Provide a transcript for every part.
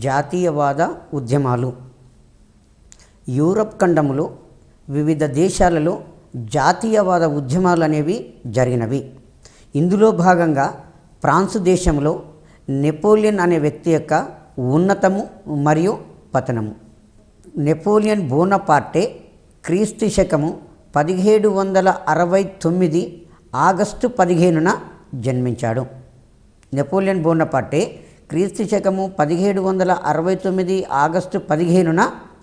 జాతీయవాద ఉద్యమాలు. యూరప్ ఖండములో వివిధ దేశాలలో జాతీయవాద ఉద్యమాలు అనేవి జరిగినవి. ఇందులో భాగంగా ఫ్రాన్స్ దేశంలో నెపోలియన్ అనే వ్యక్తి యొక్క ఉన్నతము మరియు పతనము. నెపోలియన్ బోనపార్టే క్రీస్తు శకము 1769 ఆగస్టు 15న జన్మించాడు. నెపోలియన్ బోనపార్టే క్రీస్తు శకము 1769 ఆగస్టు 15న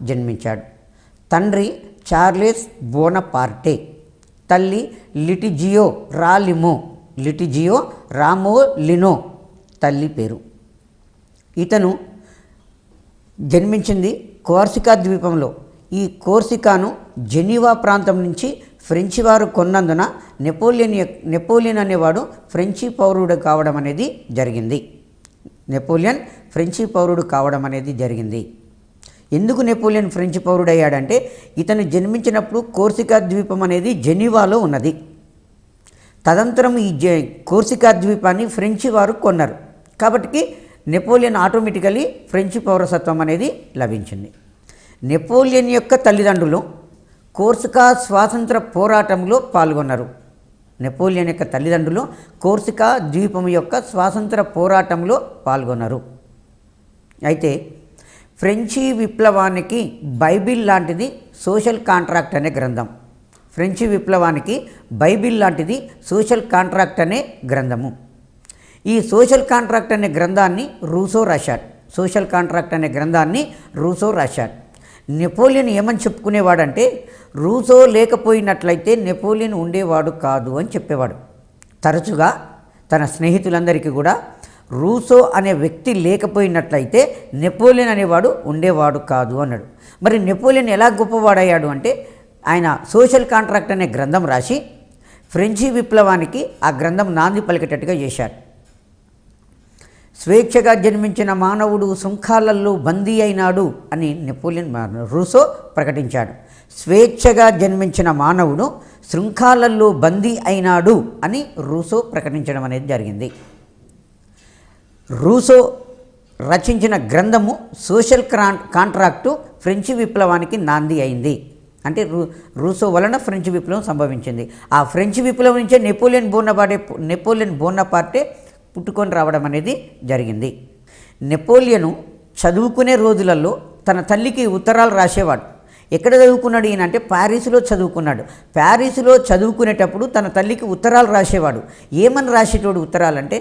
జన్మించాడు. తండ్రి చార్లెస్ బోనపార్టే, తల్లి లిటిజియో రామోలినో తల్లి పేరు. ఇతను జన్మించింది కోర్సికా ద్వీపంలో. ఈ కోర్సికాను జెనీవా ప్రాంతం నుంచి ఫ్రెంచి వారు కొన్నందున నెపోలియన్ అనేవాడు ఫ్రెంచి పౌరుడు కావడం అనేది జరిగింది. నెపోలియన్ ఫ్రెంచి పౌరుడు కావడం అనేది జరిగింది. ఎందుకు నెపోలియన్ ఫ్రెంచి పౌరుడు అయ్యాడంటే, ఇతను జన్మించినప్పుడు కోర్సికా ద్వీపం అనేది జెనీవాలో ఉన్నది. తదనంతరం ఈ కోర్సికా ద్వీపాన్ని ఫ్రెంచి వారు కొన్నారు. కాబట్టి నెపోలియన్ ఆటోమేటికలీ ఫ్రెంచి పౌరసత్వం అనేది లభించింది. నెపోలియన్ యొక్క తల్లిదండ్రులు కోర్సికా స్వాతంత్ర పోరాటంలో పాల్గొన్నారు. నెపోలియన్ యొక్క తల్లిదండ్రులు కోర్సికా ద్వీపం యొక్క స్వాతంత్ర పోరాటంలో పాల్గొన్నారు. అయితే ఫ్రెంచి విప్లవానికి బైబిల్ లాంటిది సోషల్ కాంట్రాక్ట్ అనే గ్రంథం. ఫ్రెంచి విప్లవానికి బైబిల్ లాంటిది సోషల్ కాంట్రాక్ట్ అనే గ్రంథము. ఈ సోషల్ కాంట్రాక్ట్ అనే గ్రంథాన్ని రూసో రాశాడు. నెపోలియన్ ఏమని చెప్పుకునేవాడంటే, రూసో లేకపోయినట్లయితే నెపోలియన్ ఉండేవాడు కాదు అని చెప్పేవాడు. తరచుగా తన స్నేహితులందరికీ కూడా రూసో అనే వ్యక్తి లేకపోయినట్లయితే నెపోలియన్ అనేవాడు ఉండేవాడు కాదు అన్నాడు. మరి నెపోలియన్ ఎలా గొప్పవాడయ్యాడు అంటే, ఆయన సోషల్ కాంట్రాక్ట్ అనే గ్రంథం రాసి ఫ్రెంచి విప్లవానికి ఆ గ్రంథం నాంది పలికేటట్టుగా చేశాడు. స్వేచ్ఛగా జన్మించిన మానవుడు శృంఖాలల్లో బందీ అయినాడు అని రూసో ప్రకటించాడు. స్వేచ్ఛగా జన్మించిన మానవుడు శృంఖాలల్లో బందీ అయినాడు అని రూసో ప్రకటించడం అనేది జరిగింది. రూసో రచించిన గ్రంథము సోషల్ కాంట్రాక్టు ఫ్రెంచి విప్లవానికి నాంది అయింది. అంటే రూసో వలన ఫ్రెంచి విప్లవం సంభవించింది. ఆ ఫ్రెంచి విప్లవం నుంచే నెపోలియన్ బోనపార్టే పుట్టుకొని రావడం అనేది జరిగింది. నెపోలియను చదువుకునే రోజులలో తన తల్లికి ఉత్తరాలు రాసేవాడు. ఎక్కడ చదువుకున్నాడు ఈయన అంటే ప్యారిస్లో చదువుకున్నాడు. ప్యారిస్లో చదువుకునేటప్పుడు తన తల్లికి ఉత్తరాలు రాసేవాడు. ఏమని రాసేటోడు ఉత్తరాలంటే,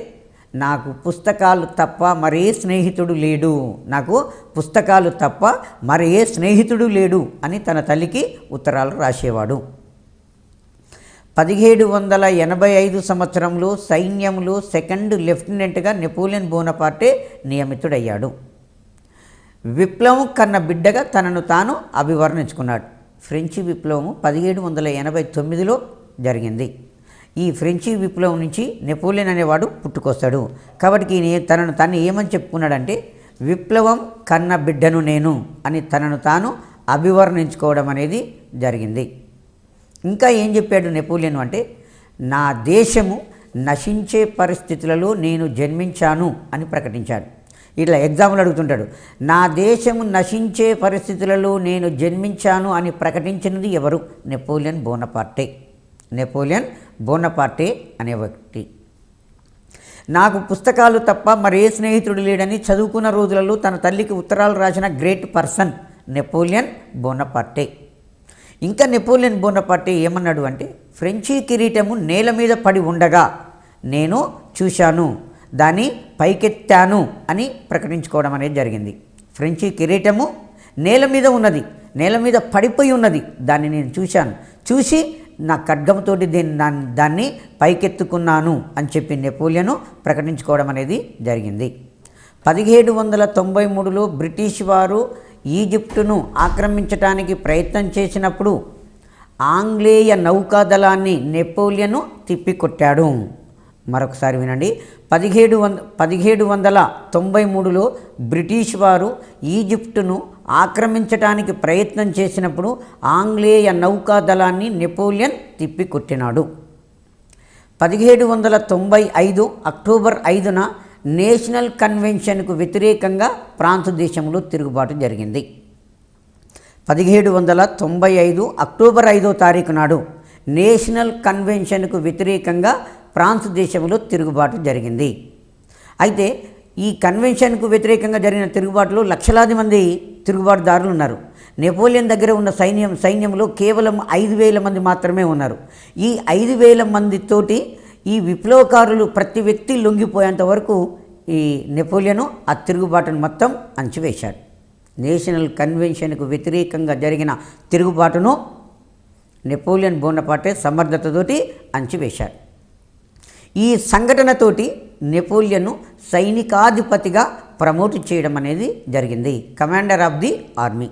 నాకు పుస్తకాలు తప్ప మరే స్నేహితుడు లేడు అని తన తల్లికి ఉత్తరాలు రాసేవాడు. 1785 సంవత్సరంలో సైన్యంలో సెకండ్ లెఫ్టినెంట్గా నెపోలియన్ బోనపార్టే నియమితుడయ్యాడు. విప్లవం కన్న బిడ్డగా తనను తాను అభివర్ణించుకున్నాడు. ఫ్రెంచి విప్లవం 1789లో జరిగింది. ఈ ఫ్రెంచి విప్లవం నుంచి నెపోలియన్ అనేవాడు పుట్టుకొస్తాడు. కాబట్టి తనను తాను ఏమని చెప్పుకున్నాడంటే, విప్లవం కన్న బిడ్డను నేను అని తనను తాను అభివర్ణించుకోవడం అనేది జరిగింది. ఇంకా ఏం చెప్పాడు నెపోలియన్ అంటే, నా దేశము నశించే పరిస్థితులలో నేను జన్మించాను అని ప్రకటించాడు. ఇట్లా ఎగ్జాంపుల్ అడుగుతుంటాడు, నా దేశము నశించే పరిస్థితులలో నేను జన్మించాను అని ప్రకటించినది ఎవరు? నెపోలియన్ బోనపార్టే అనే వ్యక్తి. నాకు పుస్తకాలు తప్ప మరే స్నేహితుడు లేడని చదువుకున్న రోజులలో తన తల్లికి ఉత్తరాలు రాసిన గ్రేట్ పర్సన్ నెపోలియన్ బోనపార్టే. ఇంకా నెపోలియన్ బోనపార్టే ఏమన్నాడు అంటే, ఫ్రెంచి కిరీటము నేల మీద పడి ఉండగా నేను చూశాను, దాన్ని పైకెత్తాను అని ప్రకటించుకోవడం అనేది జరిగింది. ఫ్రెంచి కిరీటము నేల మీద పడిపోయి ఉన్నది, దాన్ని నేను చూసి నా ఖడ్గంతో దాన్ని పైకెత్తుకున్నాను అని చెప్పి నెపోలియన్ ప్రకటించుకోవడం అనేది జరిగింది. 1793లో బ్రిటిష్ వారు ఈజిప్టును ఆక్రమించడానికి ప్రయత్నం చేసినప్పుడు ఆంగ్లేయ నౌకాదళాన్ని నెపోలియన్ తిప్పికొట్టాడు. మరొకసారి వినండి. 1793లో బ్రిటిష్ వారు ఈజిప్టును ఆక్రమించడానికి ప్రయత్నం చేసినప్పుడు ఆంగ్లేయ నౌకాదళాన్ని నెపోలియన్ తిప్పికొట్టినాడు. 1795 అక్టోబర్ 5న నేషనల్ కన్వెన్షన్కు వ్యతిరేకంగా ఫ్రాన్స్ దేశంలో తిరుగుబాటు జరిగింది. 1795 అక్టోబర్ 5వ తారీఖు నాడు నేషనల్ కన్వెన్షన్కు వ్యతిరేకంగా ఫ్రాన్స్ దేశంలో తిరుగుబాటు జరిగింది. అయితే ఈ కన్వెన్షన్కు వ్యతిరేకంగా జరిగిన తిరుగుబాటులో లక్షలాది మంది తిరుగుబాటుదారులు ఉన్నారు. నెపోలియన్ దగ్గర ఉన్న సైన్యంలో కేవలం 5,000 మంది మాత్రమే ఉన్నారు. ఈ 5,000 మందితోటి ఈ విప్లవకారులు ప్రతి వ్యక్తి లొంగిపోయేంత వరకు ఈ నెపోలియను ఆ తిరుగుబాటును మొత్తం అణచివేశాడు. నేషనల్ కన్వెన్షన్కు వ్యతిరేకంగా జరిగిన తిరుగుబాటును నెపోలియన్ బోనపార్టే సమర్థతతోటి అణచివేశాడు. ఈ సంఘటనతోటి నెపోలియన్ను సైనికాధిపతిగా ప్రమోట్ చేయడం అనేది జరిగింది. Commander of the army.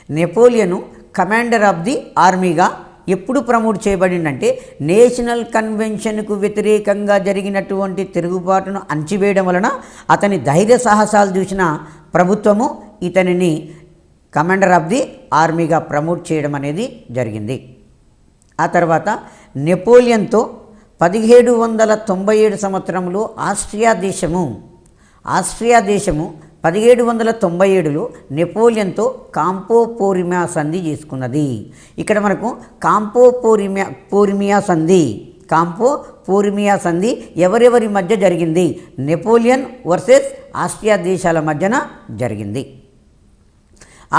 Napoleon commander of the ఆర్మీగా ఎప్పుడు ప్రమోట్ చేయబడిందంటే నేషనల్ కన్వెన్షన్కు వ్యతిరేకంగా జరిగినటువంటి తిరుగుబాటును అణచివేయడం వలన అతని ధైర్య సాహసాలు చూసిన ప్రభుత్వము ఇతనిని కమాండర్ ఆఫ్ ది ఆర్మీగా ప్రమోట్ చేయడం అనేది జరిగింది. ఆ తర్వాత నెపోలియన్తో 1797 సంవత్సరంలో ఆస్ట్రియా దేశము 1797లో నెపోలియన్తో కాంపో పోరిమియా సంధి చేసుకున్నది. ఇక్కడ మనకు కాంపో పోరిమియా సంధి ఎవరెవరి మధ్య జరిగింది? నెపోలియన్ వర్సెస్ ఆస్ట్రియా దేశాల మధ్యన జరిగింది.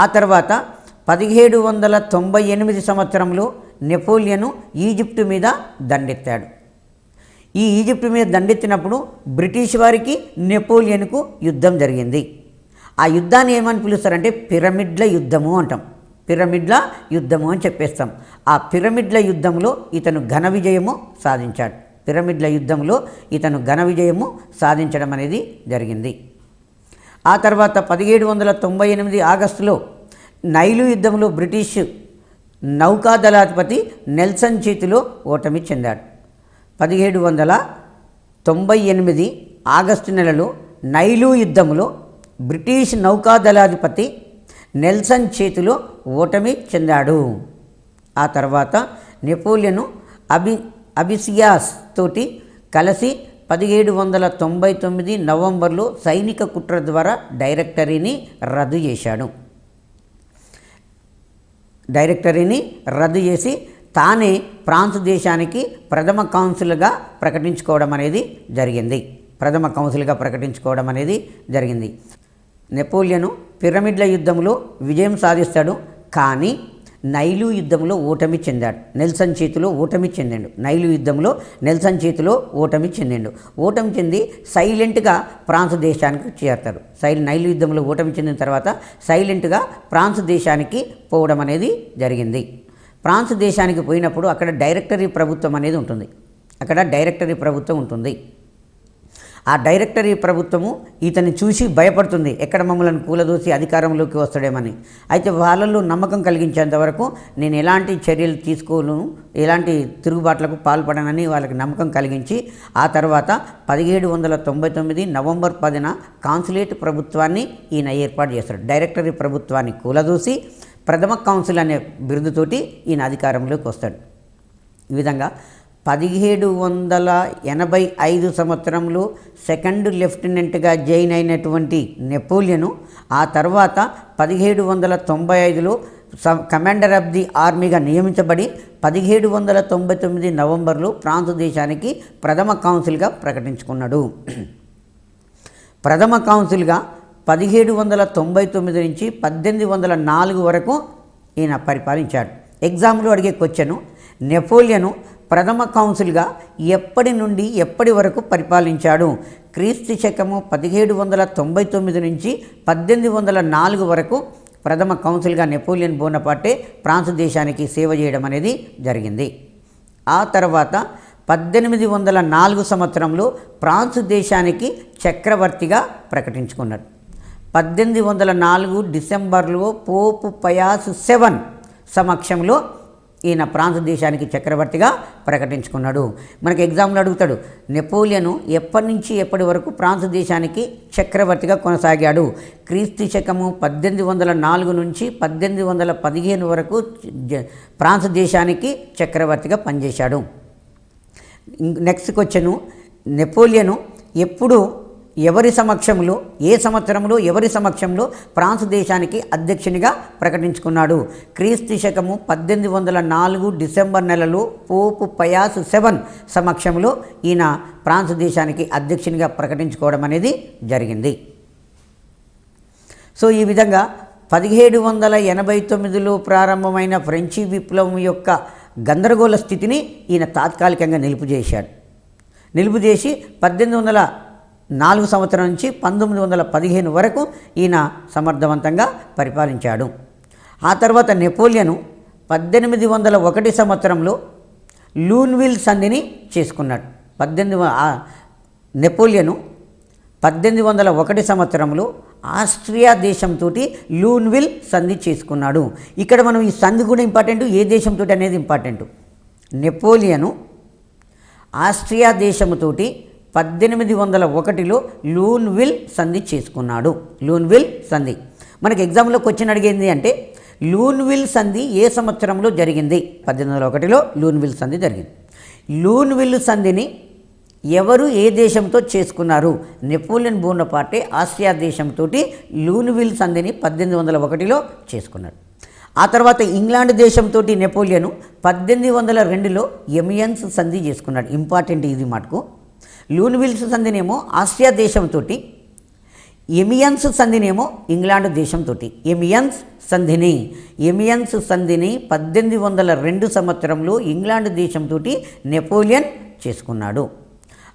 ఆ తర్వాత 1798 సంవత్సరంలో నెపోలియను ఈజిప్టు మీద దండెత్తాడు. ఈ ఈజిప్టు మీద దండెత్తినప్పుడు బ్రిటిష్ వారికి నెపోలియన్కు యుద్ధం జరిగింది. ఆ యుద్ధాన్ని ఏమని పిలుస్తారంటే పిరమిడ్ల యుద్ధము అంటాం. పిరమిడ్ల యుద్ధము అని చెప్పేస్తాం. ఆ పిరమిడ్ల యుద్ధంలో ఇతను ఘన విజయము సాధించడం అనేది జరిగింది. ఆ తర్వాత 1798 ఆగస్టులో నైలు యుద్ధంలో బ్రిటిష్ నౌకాదళాధిపతి నెల్సన్ చేతిలో ఓటమి చెందాడు. 1798 ఆగస్టు నెలలో నైలు యుద్ధంలో బ్రిటిష్ నౌకాదళాధిపతి నెల్సన్ చేతిలో ఓటమి చెందాడు. ఆ తర్వాత నెపోలియను అబిసియాస్ తోటి కలిసి 1799 నవంబర్లో సైనిక కుట్ర ద్వారా డైరెక్టరీని రద్దు చేసి తానే ఫ్రాన్స్ దేశానికి ప్రథమ కౌన్సిల్గా ప్రకటించుకోవడం అనేది జరిగింది. నెపోలియను పిరమిడ్ల యుద్ధంలో విజయం సాధిస్తాడు, కానీ నైలు యుద్ధంలో ఓటమి చెందాడు. నెల్సన్ చేతిలో ఓటమి చెంది సైలెంట్గా ఫ్రాన్స్ దేశానికి చేరతాడు. నైలు యుద్ధంలో ఓటమి చెందిన తర్వాత సైలెంట్గా ఫ్రాన్స్ దేశానికి పోవడం అనేది జరిగింది. ఫ్రాన్స్ దేశానికి పోయినప్పుడు అక్కడ డైరెక్టరీ ప్రభుత్వం ఉంటుంది. ఆ డైరెక్టరీ ప్రభుత్వము ఇతన్ని చూసి భయపడుతుంది, ఎక్కడ మమ్మల్ని కూలదోసి అధికారంలోకి వస్తాడేమని. అయితే వాళ్ళల్లో నమ్మకం కలిగించేంత వరకు నేను ఎలాంటి చర్యలు తీసుకోను, ఎలాంటి తిరుగుబాట్లకు పాల్పడనని వాళ్ళకి నమ్మకం కలిగించి ఆ తర్వాత 1799 నవంబర్ 10న కాన్సులేట్ ప్రభుత్వాన్ని ఈయన ఏర్పాటు చేస్తాడు. డైరెక్టరీ ప్రభుత్వాన్ని కూలదోసి ప్రథమ కౌన్సిల్ అనే బిరుదుతోటి ఈయన అధికారంలోకి వస్తాడు. ఈ విధంగా 1785 సంవత్సరంలో సెకండ్ లెఫ్టినెంట్గా జాయిన్ అయినటువంటి నెపోలియను ఆ తర్వాత 1795లో కమాండర్ ఆఫ్ ది ఆర్మీగా నియమించబడి 1799 నవంబర్లో ఫ్రాన్స్ దేశానికి ప్రథమ కౌన్సిల్గా ప్రకటించుకున్నాడు. ప్రథమ కౌన్సిల్గా 1799 నుంచి 1804 వరకు ఈయన పరిపాలించాడు. ఎగ్జామ్లో అడిగే క్వశ్చను, నెపోలియను ప్రథమ కౌన్సిల్గా ఎప్పటి నుండి ఎప్పటి వరకు పరిపాలించాడు? క్రీస్తు శకము 1799 నుంచి 1804 వరకు ప్రథమ కౌన్సిల్గా నెపోలియన్ బోనపార్టే ఫ్రాన్స్ దేశానికి సేవ చేయడం అనేది జరిగింది. ఆ తర్వాత 1804 సంవత్సరంలో ఫ్రాన్స్ దేశానికి చక్రవర్తిగా ప్రకటించుకున్నాడు. 1804 డిసెంబర్లో పోపు పయాస్ 7 సమక్షంలో ఈయన ఫ్రాన్స్ దేశానికి చక్రవర్తిగా ప్రకటించుకున్నాడు. మనకి ఎగ్జామ్లో అడుగుతాడు, నెపోలియను ఎప్పటి నుంచి ఎప్పటి వరకు ఫ్రాన్స్ దేశానికి చక్రవర్తిగా కొనసాగాడు? క్రీస్తు శకము 1804 నుంచి 1815 వరకు ఫ్రాన్స్ దేశానికి చక్రవర్తిగా పనిచేశాడు. నెక్స్ట్ క్వశ్చను, నెపోలియను ఎప్పుడు ఎవరి సమక్షంలో, ఏ సంవత్సరంలో, ఎవరి సమక్షంలో ఫ్రాన్స్ దేశానికి అధ్యక్షునిగా ప్రకటించుకున్నాడు? క్రీస్తు శకము 1804 డిసెంబర్ నెలలో పోపు పయాస్ 7 సమక్షంలో ఈయన ఫ్రాన్స్ దేశానికి అధ్యక్షునిగా ప్రకటించుకోవడం అనేది జరిగింది. సో ఈ విధంగా 1789లో ప్రారంభమైన ఫ్రెంచి విప్లవం యొక్క గందరగోళ స్థితిని ఈయన తాత్కాలికంగా నిలుపుచేసి 1804 సంవత్సరం నుంచి 1915 వరకు ఈయన సమర్థవంతంగా పరిపాలించాడు. ఆ తర్వాత నెపోలియను 1801 సంవత్సరంలో లూన్విల్ సంధిని చేసుకున్నాడు. నెపోలియను 1801 సంవత్సరంలో ఆస్ట్రియా దేశంతో లూన్విల్ సంధి చేసుకున్నాడు. ఇక్కడ మనం ఈ సంధి కూడా ఇంపార్టెంట్, ఏ దేశంతో అనేది ఇంపార్టెంట్. నెపోలియను ఆస్ట్రియా దేశంతోటి 1801లో లూన్విల్ సంధి చేసుకున్నాడు. లూన్విల్ సంధి మనకి ఎగ్జామ్లో క్వశ్చన్ అడిగింది అంటే లూన్విల్ సంధి ఏ సంవత్సరంలో జరిగింది? 1801లో లూన్విల్ సంధి జరిగింది. లూన్విల్ సంధిని ఎవరు ఏ దేశంతో చేసుకున్నారు? నెపోలియన్ బోనపార్టే ఆస్ట్రియా దేశంతో లూన్విల్ సంధిని 1801లో చేసుకున్నాడు. ఆ తర్వాత ఇంగ్లాండ్ దేశంతో నెపోలియను 1802లో ఎమియన్స్ సంధి చేసుకున్నాడు. ఇంపార్టెంట్ ఇది మటుకు. లూన్విల్స్ సంధినేమో ఆస్ట్రియా దేశంతో, ఎమియన్స్ సంధినేమో ఇంగ్లాండ్ దేశంతో. ఎమియన్స్ సంధిని 1802 సంవత్సరంలో ఇంగ్లాండ్ దేశంతో నెపోలియన్ చేసుకున్నాడు.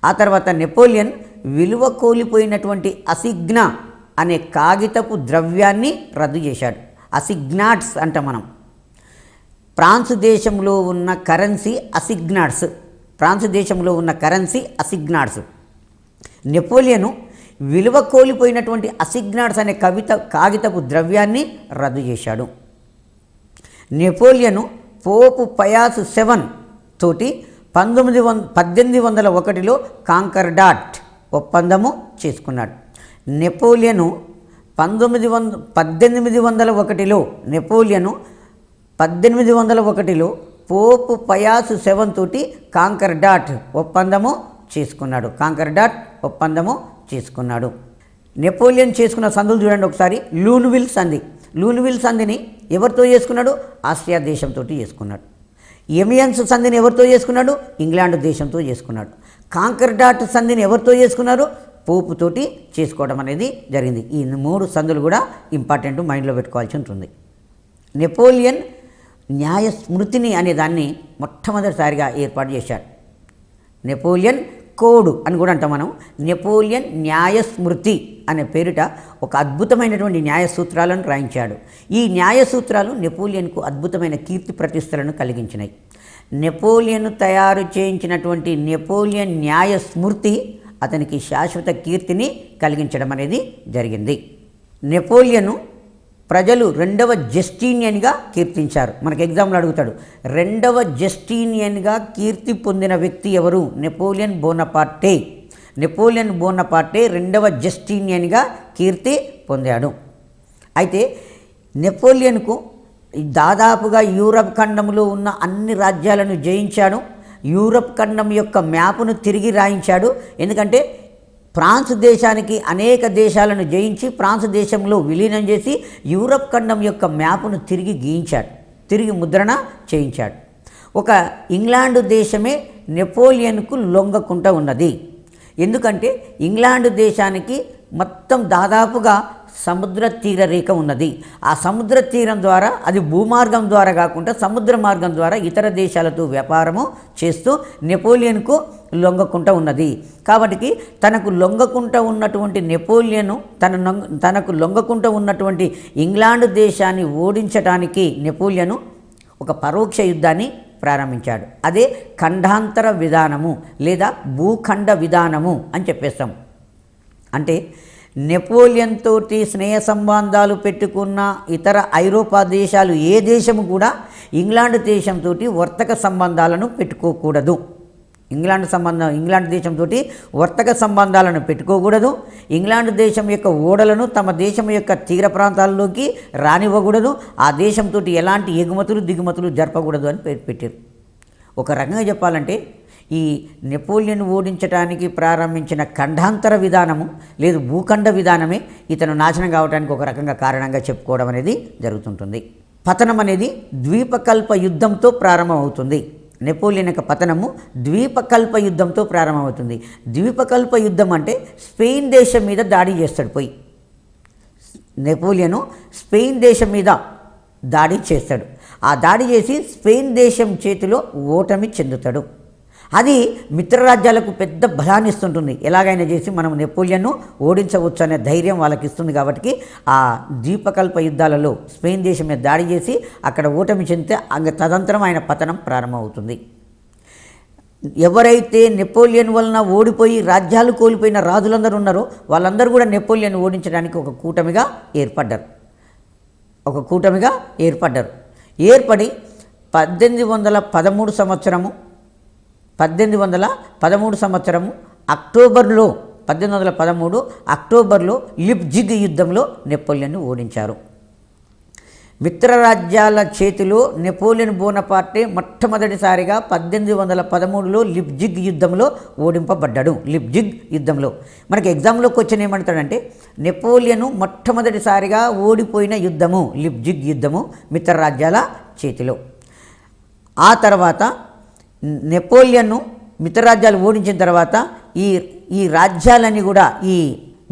ఆ తర్వాత నెపోలియన్ విలువ కోల్పోయినటువంటి అసిగ్నా అనే కాగితపు ద్రవ్యాన్ని రద్దు చేశాడు. అసిగ్నాట్స్ అంట మనం. ఫ్రాన్స్ దేశంలో ఉన్న కరెన్సీ అసిగ్నాట్స్. ఫ్రాన్స్ దేశంలో ఉన్న కరెన్సీ అసిగ్నాట్స్. నెపోలియను విలువ కోల్పోయినటువంటి అసిగ్నాట్స్ అనే కాగితపు ద్రవ్యాన్ని రద్దు చేశాడు. నెపోలియను పోపు పయాస్ 7 తోటి 1801లో కాంకర్డాట్ ఒప్పందము చేసుకున్నాడు. నెపోలియను 1801లో పోపు పయాస్ 7 తోటి కాంకర్డాట్ ఒప్పందము చేసుకున్నాడు. నెపోలియన్ చేసుకున్న సంధులు చూడండి ఒకసారి. లూన్విల్ సంధి. లూన్విల్ సంధిని ఎవరితో చేసుకున్నాడు? ఆస్ట్రియా దేశంతో చేసుకున్నాడు. ఎమియన్స్ సంధిని ఎవరితో చేసుకున్నాడు? ఇంగ్లాండ్ దేశంతో చేసుకున్నాడు. కాంకర్డాట్ సంధిని ఎవరితో చేసుకున్నారు? పోపుతోటి చేసుకోవడం అనేది జరిగింది. ఈ 3 సంధులు కూడా ఇంపార్టెంట్, మైండ్లో పెట్టుకోవాల్సి ఉంటుంది. నెపోలియన్ న్యాయ స్మృతిని అనే దాన్ని మొట్టమొదటిసారిగా ఏర్పాటు చేశాడు. నెపోలియన్ కోడ్ అని కూడా అంటాం మనం. నెపోలియన్ న్యాయ స్మృతి అనే పేరిట ఒక అద్భుతమైనటువంటి న్యాయ సూత్రాలను రాయించాడు. ఈ న్యాయ సూత్రాలు నెపోలియన్కు అద్భుతమైన కీర్తి ప్రతిష్టలను కలిగించినాయి. నెపోలియన్ తయారు చేయించినటువంటి నెపోలియన్ న్యాయ స్మృతి అతనికి శాశ్వత కీర్తిని కలిగించడం అనేది జరిగింది. నెపోలియను ప్రజలు 2వ జస్టీనియన్గా కీర్తించారు. మనకు ఎగ్జామ్లో అడుగుతాడు, 2వ జస్టీనియన్గా కీర్తి పొందిన వ్యక్తి ఎవరు? నెపోలియన్ బోనపార్టే. నెపోలియన్ బోనపార్టే 2వ జస్టీనియన్గా కీర్తి పొందాడు. అయితే నెపోలియన్కు దాదాపుగా యూరప్ ఖండంలో ఉన్న అన్ని రాజ్యాలను జయించాడు. యూరప్ ఖండం యొక్క మ్యాప్ను తిరిగి రాయించాడు. ఎందుకంటే ఫ్రాన్స్ దేశానికి అనేక దేశాలను జయించి ఫ్రాన్స్ దేశంలో విలీనం చేసి యూరప్ ఖండం యొక్క మ్యాప్ను తిరిగి గీయించాడు, తిరిగి ముద్రణ చేయించాడు. ఒక ఇంగ్లాండ్ దేశమే నెపోలియన్కు లొంగకుండా ఉన్నది. ఎందుకంటే ఇంగ్లాండ్ దేశానికి మొత్తం దాదాపుగా సముద్ర తీర రేఖ ఉన్నది. ఆ సముద్ర తీరం ద్వారా, అది భూమార్గం ద్వారా కాకుండా సముద్ర మార్గం ద్వారా ఇతర దేశాలతో వ్యాపారము చేస్తూ నెపోలియన్కు లొంగకుండా ఉన్నది. కాబట్టి తనకు లొంగకుండా ఉన్నటువంటి నెపోలియను తనకు లొంగకుండా ఉన్నటువంటి ఇంగ్లాండ్ దేశాన్ని ఓడించడానికి నెపోలియను ఒక పరోక్ష యుద్ధాన్ని ప్రారంభించాడు. అదే ఖండాంతర విధానము లేదా భూఖండ విధానము అని చెప్పేస్తాం. అంటే నెపోలియన్ తోటి స్నేహ సంబంధాలు పెట్టుకున్న ఇతర ఐరోపా దేశాలు ఏ దేశము కూడా ఇంగ్లాండ్ దేశంతో వర్తక సంబంధాలను పెట్టుకోకూడదు. ఇంగ్లాండ్ దేశంతో వర్తక సంబంధాలను పెట్టుకోకూడదు. ఇంగ్లాండ్ దేశం యొక్క ఓడలను తమ దేశం యొక్క తీర ప్రాంతాల్లోకి రానివ్వకూడదు. ఆ దేశంతో ఎలాంటి ఎగుమతులు దిగుమతులు జరపకూడదు అని పెట్టారు. ఒక రకంగా చెప్పాలంటే ఈ నెపోలియన్ ఓడించడానికి ప్రారంభించిన ఖండాంతర విధానము లేదు భూఖండ విధానమే ఇతను నాశనం కావడానికి ఒక రకంగా కారణంగా చెప్పుకోవడం అనేది జరుగుతుంటుంది. పతనం అనేది ద్వీపకల్ప యుద్ధంతో ప్రారంభమవుతుంది. నెపోలియన్ యొక్క పతనము ద్వీపకల్ప యుద్ధంతో ప్రారంభమవుతుంది. ద్వీపకల్ప యుద్ధం అంటే స్పెయిన్ దేశం మీద దాడి చేస్తాడు. పోయి నెపోలియను స్పెయిన్ దేశం మీద దాడి చేస్తాడు. ఆ దాడి చేసి స్పెయిన్ దేశం చేతిలో ఓటమి చెందుతాడు. అది మిత్రరాజ్యాలకు పెద్ద బలాన్ని ఇస్తుంటుంది. ఎలాగైనా చేసి మనం నెపోలియన్ను ఓడించవచ్చు అనే ధైర్యం వాళ్ళకి ఇస్తుంది. కాబట్టి ఆ ద్వీపకల్ప యుద్ధాలలో స్పెయిన్ దేశం మీద దాడి చేసి అక్కడ ఓటమి చెందితే తదనంతరం ఆయన పతనం ప్రారంభమవుతుంది. ఎవరైతే నెపోలియన్ వలన ఓడిపోయి రాజ్యాలు కోల్పోయిన రాజులందరూ ఉన్నారో వాళ్ళందరూ కూడా నెపోలియన్ ఓడించడానికి ఒక కూటమిగా ఏర్పడ్డారు. ఏర్పడి 1813 సంవత్సరము అక్టోబర్లో 1813 అక్టోబర్లో లిప్జిగ్ యుద్ధంలో నెపోలియన్ను ఓడించారు. మిత్రరాజ్యాల చేతిలో నెపోలియన్ బోనపార్టే మొట్టమొదటిసారిగా 1813లో లిప్జిగ్ యుద్ధంలో ఓడింపబడ్డాడు. లిప్జిగ్ యుద్ధంలో మనకి ఎగ్జామ్లో క్వశ్చన్ ఏమంటాడంటే నెపోలియను మొట్టమొదటిసారిగా ఓడిపోయిన యుద్ధము లిప్జిగ్ యుద్ధము మిత్రరాజ్యాల చేతిలో. ఆ తర్వాత నెపోలియన్ను మిత్రరాజ్యాలు ఓడించిన తర్వాత ఈ రాజ్యాలన్నీ కూడా ఈ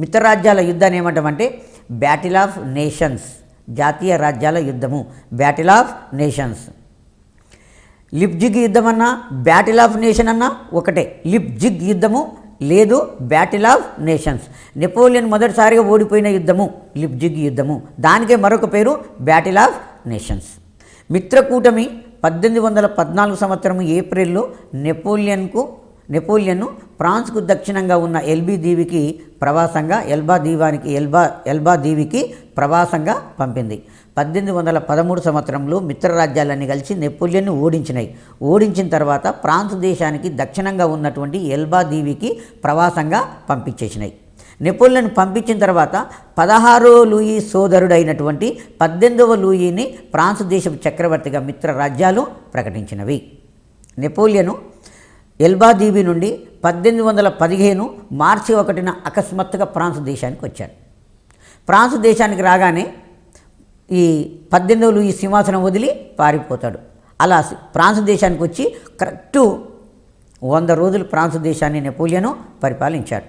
మిత్రరాజ్యాల యుద్ధాన్ని ఏమంటామంటే బ్యాటిల్ ఆఫ్ నేషన్స్, జాతీయ రాజ్యాల యుద్ధము, బ్యాటిల్ ఆఫ్ నేషన్స్. లిప్జిగ్ యుద్ధం అన్నా బ్యాటిల్ ఆఫ్ నేషన్ అన్నా ఒకటే. లిప్జిగ్ యుద్ధము లేదు బ్యాటిల్ ఆఫ్ నేషన్స్. నెపోలియన్ మొదటిసారిగా ఓడిపోయిన యుద్ధము లిప్జిగ్ యుద్ధము, దానికే మరొక పేరు బ్యాటిల్ ఆఫ్ నేషన్స్. మిత్రకూటమి 1814 సంవత్సరం ఏప్రిల్లో నెపోలియన్ను ఫ్రాన్స్కు దక్షిణంగా ఉన్న ఎల్బా దీవికి ప్రవాసంగా పంపింది. 1813 సంవత్సరంలో మిత్రరాజ్యాలన్నీ కలిసి నెపోలియన్ను ఓడించిన తర్వాత ఫ్రాన్స్ దేశానికి దక్షిణంగా ఉన్నటువంటి ఎల్బా దీవికి ప్రవాసంగా పంపించేసినాయి. నెపోలియన్ పంపించిన తర్వాత 16వ లూయి సోదరుడైనటువంటి 18వ లూయిని ఫ్రాన్స్ దేశపు చక్రవర్తిగా మిత్రరాజ్యాలు ప్రకటించినవి. నెపోలియను ఎల్బా దీవి నుండి 1815 మార్చి 1న అకస్మాత్తుగా ఫ్రాన్స్ దేశానికి వచ్చాడు. ఫ్రాన్స్ దేశానికి రాగానే ఈ 18వ లూయి సింహాసనం వదిలి పారిపోతాడు. అలా ఫ్రాన్స్ దేశానికి వచ్చి కరెక్టు 100 రోజులు ఫ్రాన్స్ దేశాన్ని నెపోలియను పరిపాలించాడు.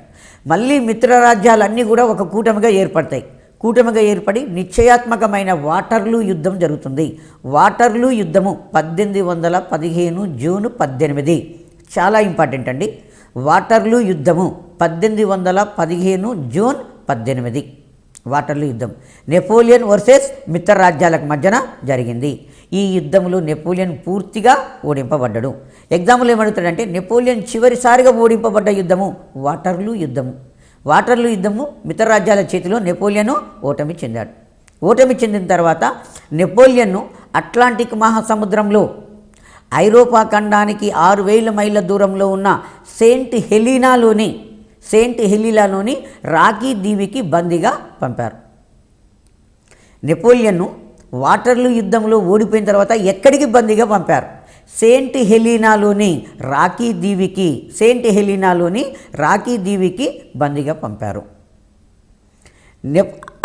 మళ్ళీ మిత్రరాజ్యాలన్నీ కూడా ఒక కూటమిగా ఏర్పడి నిశ్చయాత్మకమైన వాటర్లూ యుద్ధం జరుగుతుంది. వాటర్లూ యుద్ధము 1815 జూన్ 18. చాలా ఇంపార్టెంట్ అండి. వాటర్లూ యుద్ధము 1815 జూన్ 18. వాటర్లూ యుద్ధం నెపోలియన్ వర్సెస్ మిత్రరాజ్యాలకు మధ్యన జరిగింది. ఈ యుద్ధంలో నెపోలియన్ పూర్తిగా ఓడింపబడ్డాడు. ఎగ్జాంపుల్ ఏమడుగుతాడంటే నెపోలియన్ చివరిసారిగా ఓడింపబడ్డ యుద్ధము వాటర్లూ యుద్ధము మిత్రరాజ్యాల చేతిలో నెపోలియను ఓటమి చెందిన తర్వాత నెపోలియన్ను అట్లాంటిక్ మహాసముద్రంలో ఐరోపా ఖండానికి 6000 మైళ్ళ దూరంలో ఉన్న సెయింట్ హెలీనాలోని రాకీ దీవికి బందీగా పంపారు. నెపోలియన్ను వాటర్లూ యుద్ధంలో ఓడిపోయిన తర్వాత ఎక్కడికి బందీగా పంపారు? సెయింట్ హెలీనాలోని రాకీ దీవికి బందీగా పంపారు.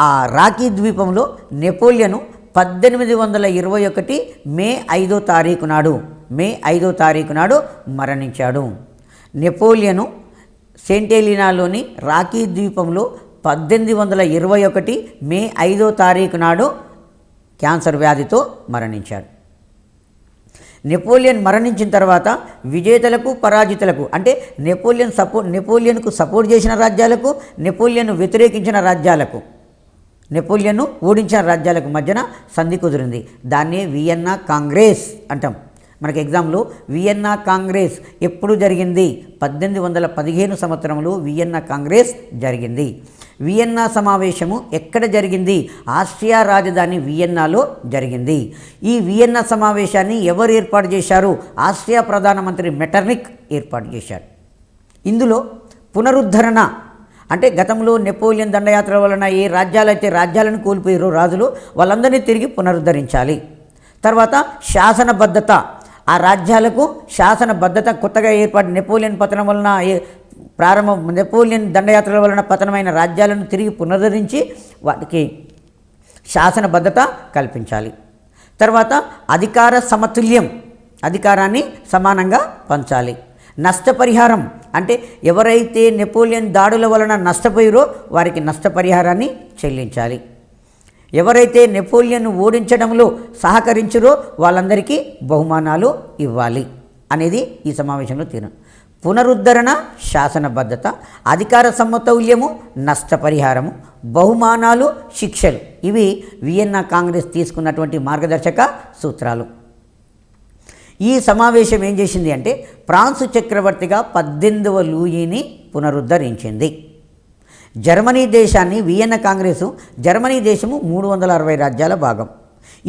ఆ రాకీ ద్వీపంలో నెపోలియను 1821 మే 5వ తారీఖు నాడు మరణించాడు. నెపోలియను సెయింట్ హెలీనాలోని రాకీ ద్వీపంలో 1821 మే 5వ తారీఖు నాడు క్యాన్సర్ వ్యాధితో మరణించాడు. నెపోలియన్ మరణించిన తర్వాత విజేతలకు పరాజితులకు అంటే నెపోలియన్కు సపోర్ట్ చేసిన రాజ్యాలకు, నెపోలియన్ను వ్యతిరేకించిన రాజ్యాలకు, నెపోలియన్ను ఓడించిన రాజ్యాలకు మధ్యన సంధి కుదిరింది. దాన్నే వియన్నా కాంగ్రెస్ అంటాం. మనకి ఎగ్జామ్లో వియన్నా కాంగ్రెస్ ఎప్పుడు జరిగింది? 1815 సంవత్సరంలో వియన్నా కాంగ్రెస్ జరిగింది. వియన్నా సమావేశము ఎక్కడ జరిగింది? ఆస్ట్రియా రాజధాని వియన్నాలో జరిగింది. ఈ వియన్నా సమావేశాన్ని ఎవరు ఏర్పాటు చేశారు? ఆస్ట్రియా ప్రధానమంత్రి మెటర్నిక్ ఏర్పాటు చేశాడు. ఇందులో పునరుద్ధరణ అంటే గతంలో నెపోలియన్ దండయాత్ర వలన ఏ రాజ్యాలను కోల్పోయారో రాజులు వాళ్ళందరినీ తిరిగి పునరుద్ధరించాలి. తర్వాత శాసనబద్ధత ఆ రాజ్యాలకు శాసనబద్ధత కొత్తగా ఏర్పాటు నెపోలియన్ పతనం వలన నెపోలియన్ దండయాత్రల వలన పతనమైన రాజ్యాలను తిరిగి పునరుద్ధరించి వాటికి శాసనబద్ధత కల్పించాలి. తర్వాత అధికార సమతుల్యం, అధికారాన్ని సమానంగా పంచాలి. నష్టపరిహారం అంటే ఎవరైతే నెపోలియన్ దాడుల వలన నష్టపోయారో వారికి నష్టపరిహారాన్ని చెల్లించాలి. ఎవరైతే నెపోలియన్ ఓడించడంలో సహకరించారో వాళ్ళందరికీ బహుమానాలు ఇవ్వాలి అనేది ఈ సమావేశంలో తీర్మానం. పునరుద్ధరణ, శాసనబద్ధత, అధికార సమతౌల్యము, నష్టపరిహారము, బహుమానాలు, శిక్షలు ఇవి వియన్నా కాంగ్రెస్ తీసుకున్నటువంటి మార్గదర్శక సూత్రాలు. ఈ సమావేశం ఏం చేసింది అంటే ఫ్రాన్సు చక్రవర్తిగా 18వ లూయిని పునరుద్ధరించింది. జర్మనీ దేశాన్ని వియన్నా కాంగ్రెసు, జర్మనీ దేశము 360 రాజ్యాల భాగం.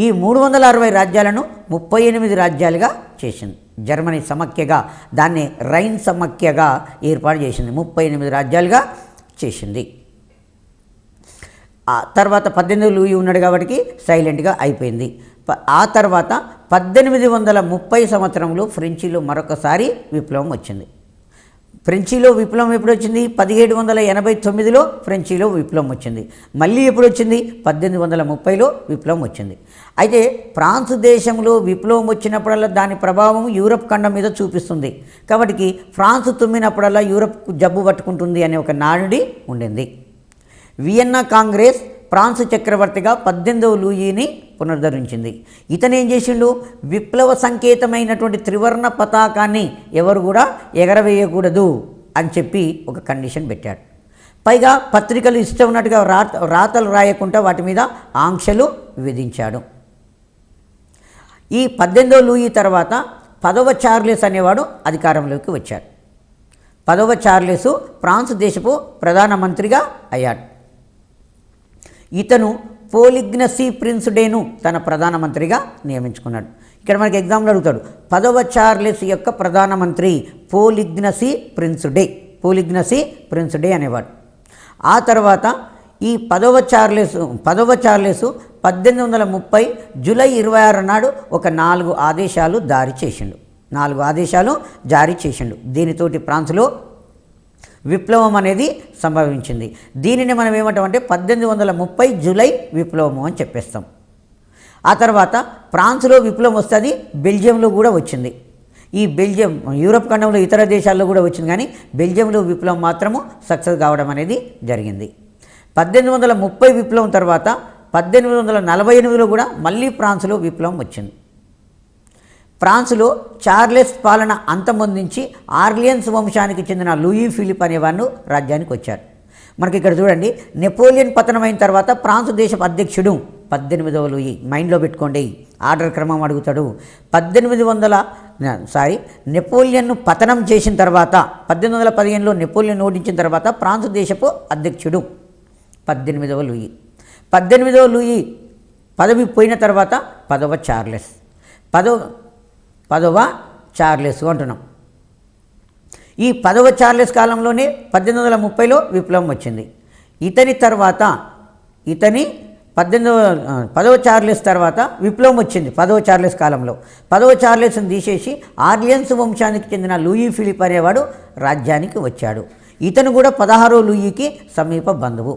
ఈ 360 రాజ్యాలను 38 రాజ్యాలుగా చేసింది. జర్మనీ సమాఖ్యగా దాన్ని రైన్ సమాఖ్యగా ఏర్పాటు చేసింది. 38 రాజ్యాలుగా చేసింది. ఆ తర్వాత 18 లూయి ఉన్నాడు కాబట్టి సైలెంట్గా అయిపోయింది. ఆ తర్వాత 1830 సంవత్సరంలో ఫ్రెంచిలో మరొకసారి విప్లవం వచ్చింది. ఫ్రెంచిలో విప్లవం ఎప్పుడు వచ్చింది? 1789లో ఫ్రెంచిలో విప్లవం వచ్చింది. మళ్ళీ ఎప్పుడు వచ్చింది? 1830లో విప్లవం వచ్చింది. అయితే ఫ్రాన్స్ దేశంలో విప్లవం వచ్చినప్పుడల్లా దాని ప్రభావం యూరప్ ఖండం మీద చూపిస్తుంది. కాబట్టి ఫ్రాన్స్ తుమ్మినప్పుడల్లా యూరప్కు జబ్బు పట్టుకుంటుంది అనే ఒక నానుడి ఉండింది. వియన్నా కాంగ్రెస్ ఫ్రాన్స్ చక్రవర్తిగా 18వ లూయిని పునరుద్ధరించింది. ఇతనేం చేసిండు? విప్లవ సంకేతమైనటువంటి త్రివర్ణ పతాకాన్ని ఎవరు కూడా ఎగరవేయకూడదు అని చెప్పి ఒక కండిషన్ పెట్టాడు. పైగా పత్రికలు ఇష్టం ఉన్నట్టుగా రాతలు రాయకుండా వాటి మీద ఆంక్షలు విధించాడు. ఈ 18వ లూయి తర్వాత 10వ చార్లెస్ అనేవాడు అధికారంలోకి వచ్చాడు. 10వ చార్లెసు ఫ్రాన్స్ దేశపు ప్రధానమంత్రిగా అయ్యాడు. ఇతను పోలిగ్నసీ ప్రిన్సుడేను తన ప్రధానమంత్రిగా నియమించుకున్నాడు. ఇక్కడ మనకి ఎగ్జామ్లో అడుగుతాడు, 10వ చార్లెస్ యొక్క ప్రధానమంత్రి పోలిగ్నసీ ప్రిన్సుడే, పోలిగ్నసీ ప్రిన్సుడే అనేవాడు. ఆ తర్వాత ఈ 10వ చార్లెసు 1830 జూలై 26 నాడు ఒక 4 ఆదేశాలు జారీ చేసిండు. దీనితోటి ఫ్రాన్స్లో విప్లవం అనేది సంభవించింది. దీనిని మనం ఏమంటామంటే 1830 జూలై విప్లవము అని చెప్పేస్తాం. ఆ తర్వాత ఫ్రాన్స్లో విప్లవం వస్తుంది, బెల్జియంలో కూడా వచ్చింది. ఈ బెల్జియం యూరప్ ఖండంలో ఇతర దేశాల్లో కూడా వచ్చింది, కానీ బెల్జియంలో విప్లవం మాత్రము సక్సెస్ కావడం అనేది జరిగింది. 1830 విప్లవం తర్వాత 1848లో కూడా మళ్ళీ ఫ్రాన్స్లో విప్లవం వచ్చింది. ఫ్రాన్స్లో చార్లెస్ పాలన అంతమొందించి ఆర్లియన్స్ వంశానికి చెందిన లూయి ఫిలిప్ అనేవాడు రాజ్యానికి వచ్చాడు. మనకి ఇక్కడ చూడండి, నెపోలియన్ పతనమైన తర్వాత ఫ్రాన్స్ దేశపు అధ్యక్షుడు 18వ లూయి. మైండ్లో పెట్టుకోండి, ఆర్డర్ క్రమం అడుగుతాడు. నెపోలియన్ను పతనం చేసిన తర్వాత 1815లో నెపోలియన్ ఓడించిన తర్వాత ఫ్రాన్స్ దేశపు అధ్యక్షుడు 18వ లూయి. 18వ లూయి పదవి పోయిన తర్వాత 10వ చార్లెస్ అంటున్నాం. ఈ 10వ చార్లెస్ కాలంలోనే 1830లో విప్లవం వచ్చింది. ఇతని తర్వాత 10వ చార్లెస్ తర్వాత విప్లవం వచ్చింది. 10వ చార్లెస్ కాలంలో 10వ చార్లెస్ని తీసేసి ఆర్లియన్స్ వంశానికి చెందిన లూయి ఫిలిప్ అనేవాడు రాజ్యానికి వచ్చాడు. ఇతను కూడా 16వ లూయికి సమీప బంధువు.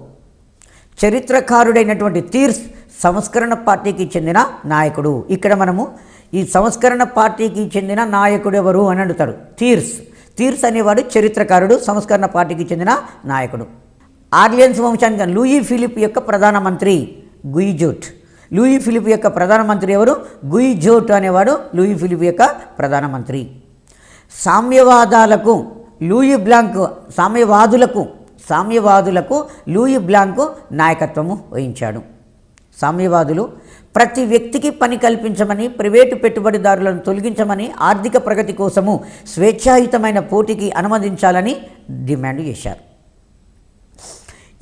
చరిత్రకారుడైనటువంటి తీర్స్ సంస్కరణ పార్టీకి చెందిన నాయకుడు. ఇక్కడ మనము ఈ సంస్కరణ పార్టీకి చెందిన నాయకుడు ఎవరు అని అడుగుతాడు. తీర్స్ అనేవాడు చరిత్రకారుడు, సంస్కరణ పార్టీకి చెందిన నాయకుడు. ఆర్లియన్స్ వంశానికి లూయి ఫిలిప్ యొక్క ప్రధానమంత్రి గుయిజోట్. లూయి ఫిలిప్ యొక్క ప్రధానమంత్రి ఎవరు? గుయిజోట్ అనేవాడు లూయి ఫిలిప్ యొక్క ప్రధానమంత్రి. సామ్యవాదులకు లూయి బ్లాంకు నాయకత్వము వహించాడు. సామ్యవాదులు ప్రతి వ్యక్తికి పని కల్పించమని, ప్రైవేటు పెట్టుబడిదారులను తొలగించమని, ఆర్థిక ప్రగతి కోసము స్వేచ్ఛాయుతమైన పోటీకి అనుమతించాలని డిమాండ్ చేశారు.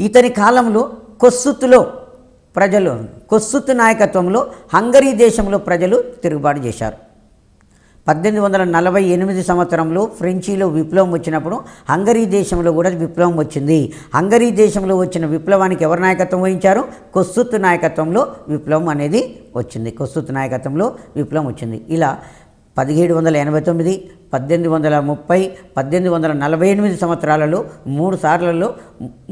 ఇతని కాలంలో కొస్సుత్తు నాయకత్వంలో హంగరీ దేశంలో ప్రజలు తిరుగుబాటు చేశారు. 1848 సంవత్సరంలో ఫ్రెంచిలో విప్లవం వచ్చినప్పుడు హంగరీ దేశంలో కూడా విప్లవం వచ్చింది. హంగరీ దేశంలో వచ్చిన విప్లవానికి ఎవరు నాయకత్వం వహించారు? కొస్సుత్తు నాయకత్వంలో విప్లవం అనేది వచ్చింది. ఇలా 1789, 1830, 1848 సంవత్సరాలలో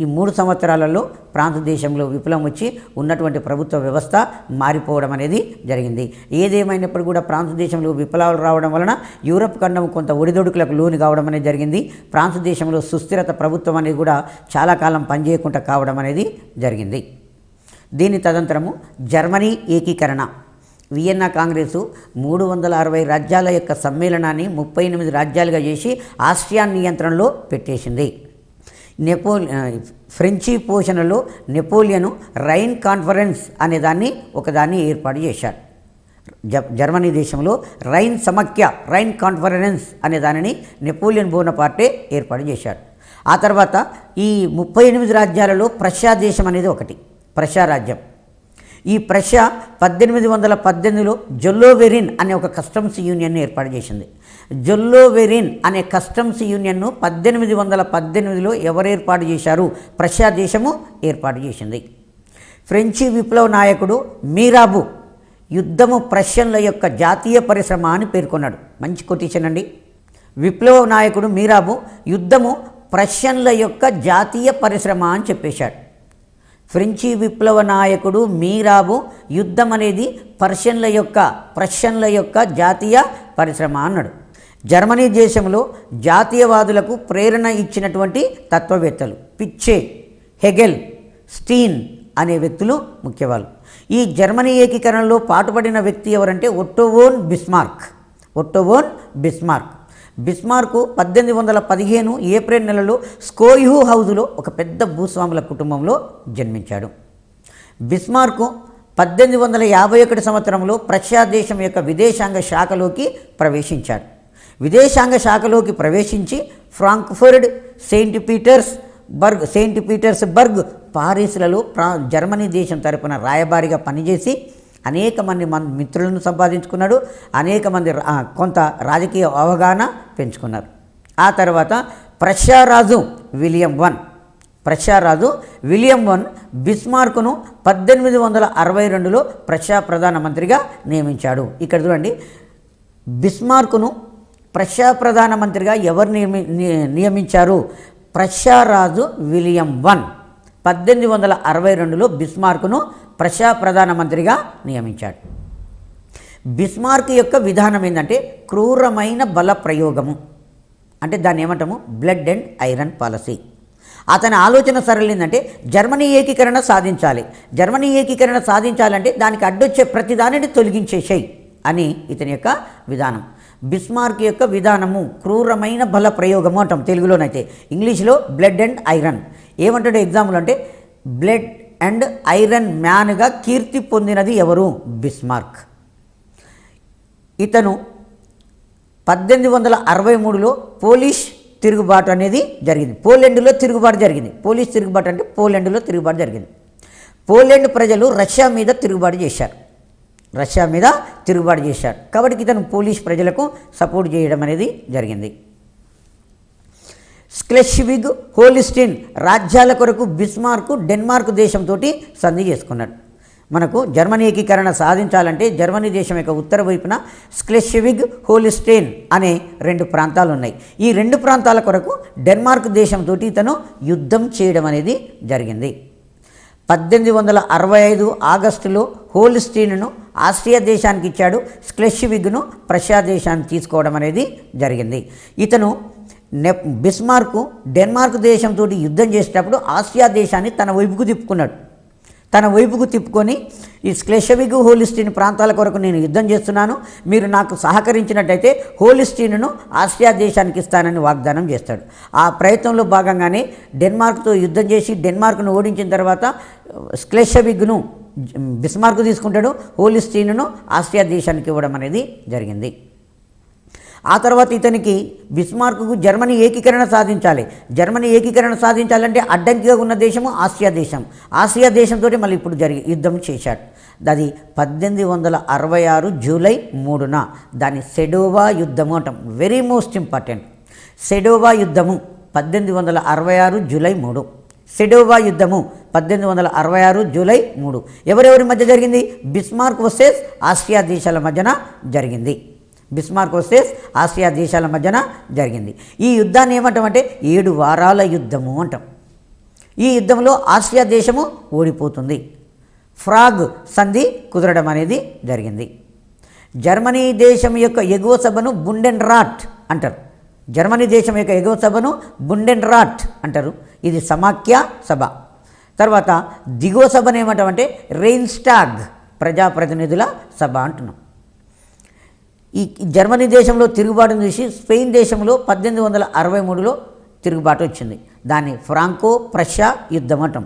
ఈ మూడు సంవత్సరాలలో ప్రాంత దేశంలో విప్లవం వచ్చి ఉన్నటువంటి ప్రభుత్వ వ్యవస్థ మారిపోవడం అనేది జరిగింది. ఏదేమైనప్పుడు కూడా ప్రాంత దేశంలో విప్లవాలు రావడం వలన యూరప్ ఖండం కొంత ఒడిదొడుకులకు లోను కావడం అనేది జరిగింది. ప్రాంత దేశంలో సుస్థిరత ప్రభుత్వం అనేది కూడా చాలా కాలం పనిచేయకుండా కావడం అనేది జరిగింది. దీని తదనంతరము జర్మనీ ఏకీకరణ. వియన్నా కాంగ్రెసు 360 రాజ్యాల యొక్క సమ్మేళనాన్ని 38 రాజ్యాలుగా చేసి ఆస్ట్రియా నియంత్రణలో పెట్టేసింది. ఫ్రెంచి పోషణలో నెపోలియను రైన్ కాన్ఫరెన్స్ అనే ఒకదాన్ని ఏర్పాటు చేశాడు. జర్మనీ దేశంలో రైన్ కాన్ఫరెన్స్ అనే దానిని నెపోలియన్ బోనపార్టే ఏర్పాటు చేశాడు. ఆ తర్వాత ఈ 38 రాజ్యాలలో ప్రష్యా దేశం అనేది ఒకటి, ప్రష్యా రాజ్యం. ఈ ప్రష్యా 1818లో జొల్లోవెరిన్ అనే ఒక కస్టమ్స్ యూనియన్ను ఏర్పాటు చేసింది. జొల్లోవెరిన్ అనే కస్టమ్స్ యూనియన్ను 1818లో ఎవరు ఏర్పాటు చేశారు? ప్రష్యా దేశము ఏర్పాటు చేసింది. ఫ్రెంచి విప్లవ నాయకుడు మీరాబు యుద్ధము ప్రష్యన్ల యొక్క జాతీయ పరిశ్రమ అని పేర్కొన్నాడు. మంచి కొటేషన్ అండి. విప్లవ నాయకుడు మీరాబు యుద్ధము ప్రష్యన్ల యొక్క జాతీయ పరిశ్రమ అని చెప్పేశాడు. ఫ్రెంచి విప్లవ నాయకుడు మీరాబు యుద్ధం అనేది ప్రష్యన్ల యొక్క జాతీయ పరిశ్రమ అన్నాడు. జర్మనీ దేశంలో జాతీయవాదులకు ప్రేరణ ఇచ్చినటువంటి తత్వవేత్తలు పిచ్చే, హెగెల్, స్టీన్ అనే వ్యక్తులు ముఖ్యవాళ్ళు. ఈ జర్మనీ ఏకీకరణలో పాటుపడిన వ్యక్తి ఎవరంటే ఒట్టో వోన్ బిస్మార్క్. బిస్మార్కు 1815 ఏప్రిల్ నెలలో స్కోయిహు హౌజులో ఒక పెద్ద భూస్వాముల కుటుంబంలో జన్మించాడు. బిస్మార్కు 1851 సంవత్సరంలో ప్రష్యా దేశం యొక్క విదేశాంగ శాఖలోకి ప్రవేశించాడు. విదేశాంగ శాఖలోకి ప్రవేశించి ఫ్రాంక్ఫర్ట్, సెయింట్ పీటర్స్బర్గ్, పారిస్లలో జర్మనీ దేశం తరపున రాయబారిగా పనిచేసి అనేక మంది మిత్రులను సంపాదించుకున్నాడు. అనేక మంది కొంత రాజకీయ అవగాహన పెంచుకున్నారు. ఆ తర్వాత ప్రష్యా రాజు విలియం I బిస్మార్కును 1862లో ప్రష్యా ప్రధానమంత్రిగా నియమించాడు. ఇక్కడ చూడండి, బిస్మార్కును ప్రష్యా ప్రధానమంత్రిగా ఎవరు నియమించారు? ప్రష్యా రాజు విలియం I 1862లో బిస్మార్కును ప్రష్యా ప్రధానమంత్రిగా నియమించాడు. బిస్మార్క్ యొక్క విధానం ఏంటంటే క్రూరమైన బల ప్రయోగము, అంటే దాన్ని ఏమంటాము బ్లడ్ అండ్ ఐరన్ పాలసీ. అతని ఆలోచన సరళి ఏంటంటే జర్మనీ ఏకీకరణ సాధించాలంటే దానికి అడ్డొచ్చే ప్రతిదానిని తొలగించేసేయి అని ఇతని యొక్క విధానం. బిస్మార్క్ యొక్క విధానము క్రూరమైన బల ప్రయోగము అంటాం తెలుగులోనైతే. ఇంగ్లీష్లో బ్లడ్ అండ్ ఐరన్. ఏమంటాడు ఎగ్జాంపుల్ అంటే బ్లడ్ అండ్ ఐరన్ మ్యాన్గా కీర్తి పొందినది ఎవరు? బిస్మార్క్. ఇతను 1863లో పోలిష్ తిరుగుబాటు అనేది జరిగింది. పోలాండ్లో తిరుగుబాటు జరిగింది. పోలిష్ తిరుగుబాటు అంటే పోలాండ్లో తిరుగుబాటు జరిగింది. పోలాండ్ ప్రజలు రష్యా మీద తిరుగుబాటు చేశారు. కాబట్టి ఇతను పోలిష్ ప్రజలకు సపోర్ట్ చేయడం అనేది జరిగింది. స్క్లెస్విగ్, హోల్స్టీన్ రాజ్యాల కొరకు బిస్మార్క్ డెన్మార్క్ దేశంతో సంధి చేసుకున్నాడు. మనకు జర్మనీ ఏకీకరణ సాధించాలంటే జర్మనీ దేశం యొక్క ఉత్తర వైపున స్క్లెస్విగ్, హోల్స్టీన్ అనే 2 ప్రాంతాలు ఉన్నాయి. ఈ 2 ప్రాంతాల కొరకు డెన్మార్క్ దేశంతో ఇతను యుద్ధం చేయడం అనేది జరిగింది. 1865 ఆగస్టులో హోల్స్టీన్ను ఆస్ట్రియా దేశానికి ఇచ్చాడు. స్క్లెస్విగ్ను ప్రష్యా దేశానికి తీసుకోవడం అనేది జరిగింది. ఇతను బిస్మార్కు డెన్మార్క్ దేశంతో యుద్ధం చేసేటప్పుడు ఆస్ట్రియా దేశాన్ని తన వైపుకు తిప్పుకొని ఈ స్క్లెస్విగ్, హోల్స్టీన్ ప్రాంతాల కొరకు నేను యుద్ధం చేస్తున్నాను, మీరు నాకు సహకరించినట్టయితే హోల్స్టీన్ను ఆస్ట్రియా దేశానికి ఇస్తానని వాగ్దానం చేస్తాడు. ఆ ప్రయత్నంలో భాగంగానే డెన్మార్క్తో యుద్ధం చేసి డెన్మార్క్ను ఓడించిన తర్వాత స్క్లెస్విగ్ను బిస్మార్క్ తీసుకుంటాడు, హోల్స్టీన్ను ఆస్ట్రియా దేశానికి ఇవ్వడం అనేది జరిగింది. ఆ తర్వాత ఇతనికి బిస్మార్క్కు జర్మనీ ఏకీకరణ సాధించాలంటే అడ్డంకిగా ఉన్న దేశము ఆస్ట్రియా దేశంతో మళ్ళీ ఇప్పుడు యుద్ధం చేశాడు. అది 1866 జూలై 3న దాన్ని సెడోవా యుద్ధము అంటాం. Very most important. సెడోవా యుద్ధము 1866 జూలై 3. సెడోవా యుద్ధము 1866 జూలై 3 ఎవరెవరి మధ్య జరిగింది? బిస్మార్క్ వర్సెస్ ఆస్ట్రియా దేశాల మధ్యన జరిగింది. బిస్మార్క్ వర్సెస్ ఆసియా దేశాల మధ్యన జరిగింది. ఈ యుద్ధాన్ని ఏమంటామంటే 7 వారాల యుద్ధము అంటాం. ఈ యుద్ధంలో ఆసియా దేశము ఓడిపోతుంది. ఫ్రాగ్ సంధి కుదరడం అనేది జరిగింది. జర్మనీ దేశం యొక్క ఎగువ సభను బుండెన్రాట్ అంటారు. జర్మనీ దేశం యొక్క ఎగువ సభను బుండెన్రాట్ అంటారు. ఇది సమాఖ్య సభ. తర్వాత దిగువ సభను ఏమంటామంటే రెయిన్స్టాగ్, ప్రజాప్రతినిధుల సభ అంటున్నాం. ఈ జర్మనీ దేశంలో తిరుగుబాటును చూసి స్పెయిన్ దేశంలో 1863లో తిరుగుబాటు వచ్చింది. దాన్ని ఫ్రాంకో ప్రషా యుద్ధం అంటాం.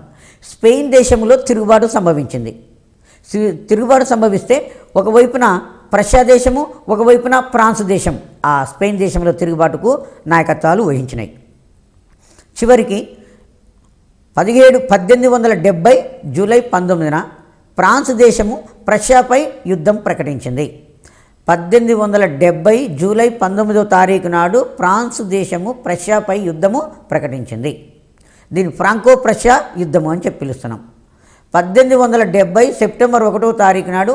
స్పెయిన్ దేశంలో తిరుగుబాటు సంభవించింది. తిరుగుబాటు సంభవిస్తే ఒకవైపున ప్రషా దేశము, ఒకవైపున ఫ్రాన్స్ దేశం ఆ స్పెయిన్ దేశంలో తిరుగుబాటుకు నాయకత్వాలు వహించినాయి. చివరికి 1870 జూలై 19న ఫ్రాన్స్ దేశము ప్రషాపై యుద్ధం ప్రకటించింది. 1870 జూలై 19వ తారీఖు నాడు ఫ్రాన్స్ దేశము ప్రషాపై యుద్ధము ప్రకటించింది. దీన్ని ఫ్రాంకో ప్రషా యుద్ధము అని చెప్పి పిలుస్తున్నాం. 1870 సెప్టెంబర్ 1వ తారీఖు నాడు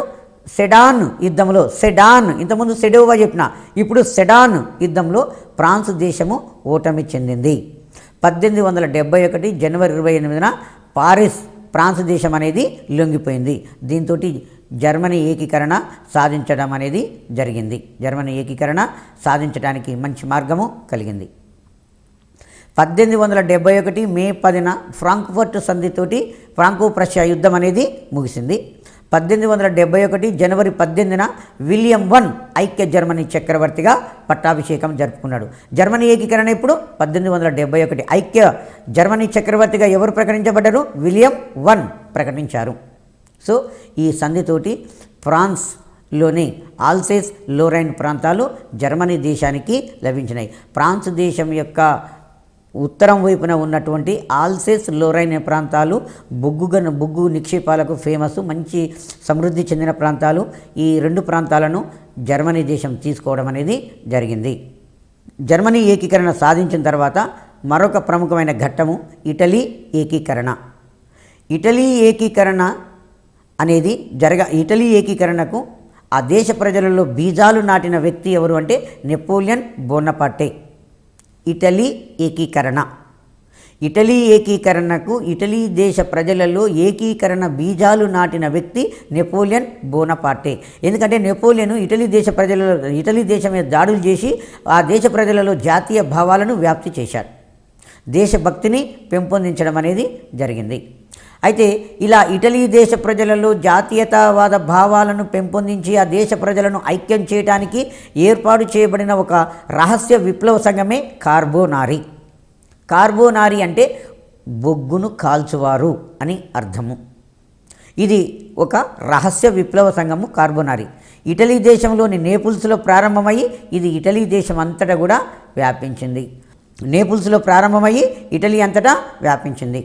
సెడాన్ యుద్ధంలో, సెడాన్ ఇంతకుముందు సెడోవా చెప్పిన, ఇప్పుడు సెడాన్ యుద్ధంలో ఫ్రాన్స్ దేశము ఓటమి చెందింది. 1871 జనవరి 28న పారిస్ ఫ్రాన్స్ దేశం అనేది లొంగిపోయింది. దీంతో జర్మనీ ఏకీకరణ సాధించడం అనేది జరిగింది. జర్మనీ ఏకీకరణ సాధించడానికి మంచి మార్గము కలిగింది. 1871 మే 10న ఫ్రాంక్ఫర్ట్ సంధితోటి ఫ్రాంకో ప్రషా యుద్ధం అనేది ముగిసింది. 1871 జనవరి 18న విలియం I ఐక్య జర్మనీ చక్రవర్తిగా పట్టాభిషేకం జరుపుకున్నాడు. జర్మనీ ఏకీకరణ ఇప్పుడు 1871 ఐక్య జర్మనీ చక్రవర్తిగా ఎవరు ప్రకటించబడ్డారు? విలియం I ప్రకటించారు. సో ఈ సంధితోటి ఫ్రాన్స్లోని ఆల్సేస్ లోరైన్ ప్రాంతాలు జర్మనీ దేశానికి లభించినాయి. ఫ్రాన్స్ దేశం యొక్క ఉత్తరం వైపున ఉన్నటువంటి ఆల్సేస్ లోరైన్ ప్రాంతాలు బొగ్గు నిక్షేపాలకు ఫేమస్, మంచి సమృద్ధి చెందిన ప్రాంతాలు. ఈ 2 ప్రాంతాలను జర్మనీ దేశం తీసుకోవడం అనేది జరిగింది. జర్మనీ ఏకీకరణ సాధించిన తర్వాత మరొక ప్రముఖమైన ఘట్టము ఇటలీ ఏకీకరణ. ఇటలీ ఏకీకరణ అనేది ఇటలీ ఏకీకరణకు ఆ దేశ ప్రజలలో బీజాలు నాటిన వ్యక్తి ఎవరు అంటే నెపోలియన్ బోనపార్టే. ఇటలీ ఏకీకరణకు ఇటలీ దేశ ప్రజలలో ఏకీకరణ బీజాలు నాటిన వ్యక్తి నెపోలియన్ బోనపార్టే. ఎందుకంటే నెపోలియన్ ఇటలీ దేశం మీద దాడులు చేసి ఆ దేశ ప్రజలలో జాతీయ భావాలను వ్యాప్తి చేశాడు. దేశభక్తిని పెంపొందించడం అనేది జరిగింది. అయితే ఇలా ఇటలీ దేశ ప్రజలలో జాతీయతావాద భావాలను పెంపొందించి ఆ దేశ ప్రజలను ఐక్యం చేయడానికి ఏర్పాటు చేయబడిన ఒక రహస్య విప్లవ సంఘమే కార్బోనారీ. కార్బోనారీ అంటే బొగ్గును కాల్చువారు అని అర్థము. ఇది ఒక రహస్య విప్లవ సంఘము కార్బోనారీ. ఇటలీ దేశంలోని నేపుల్స్లో ప్రారంభమయ్యి ఇది ఇటలీ దేశం అంతటా కూడా వ్యాపించింది. నేపుల్స్లో ప్రారంభమయ్యి ఇటలీ అంతటా వ్యాపించింది.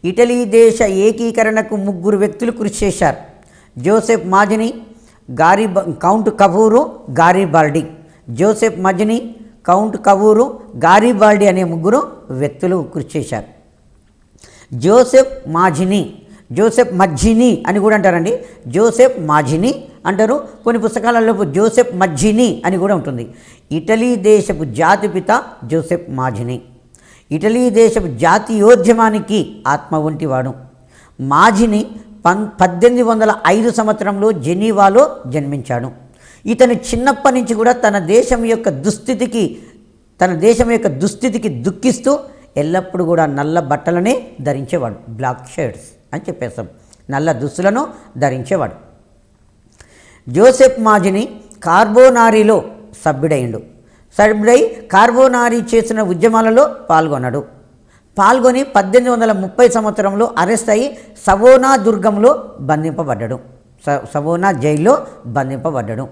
ఇటలీ దేశ ఏకీకరణకు 3 వ్యక్తులు కృషి చేశారు. Joseph Mazzini, Count Cavour, Garibaldi. Joseph Mazzini, Count Cavour, Garibaldi అనే 3 వ్యక్తులు కృషి చేశారు. జోసెఫ్ మజ్జిని అని కూడా అంటారండి. జోసెఫ్ మాజిని అంటారు. కొన్ని పుస్తకాలలో జోసెఫ్ మజ్జిని అని కూడా ఉంటుంది. ఇటలీ దేశపు జాతిపిత జోసెఫ్ మాజిని. ఇటలీ దేశపు జాతీయోద్యమానికి ఆత్మ వంటివాడు. మాజిని 1805 సంవత్సరంలో జెనీవాలో జన్మించాడు. ఇతను చిన్నప్పటి నుంచి కూడా తన దేశం యొక్క దుస్థితికి దుఃఖిస్తూ ఎల్లప్పుడూ కూడా నల్ల బట్టలనే ధరించేవాడు. బ్లాక్ షర్ట్స్ అని చెప్పేస్తాం. నల్ల దుస్తులను ధరించేవాడు. జోసెఫ్ మాజిని కార్బోనారీలో సభ్యుడై కార్బోనారీ చేసిన ఉద్యమాలలో పాల్గొని 1830 సంవత్సరంలో అరెస్ట్ అయ్యి సవోనా దుర్గంలో బంధింపబడ్డాడు. సవోనా జైల్లో బంధింపబడ్డాడు.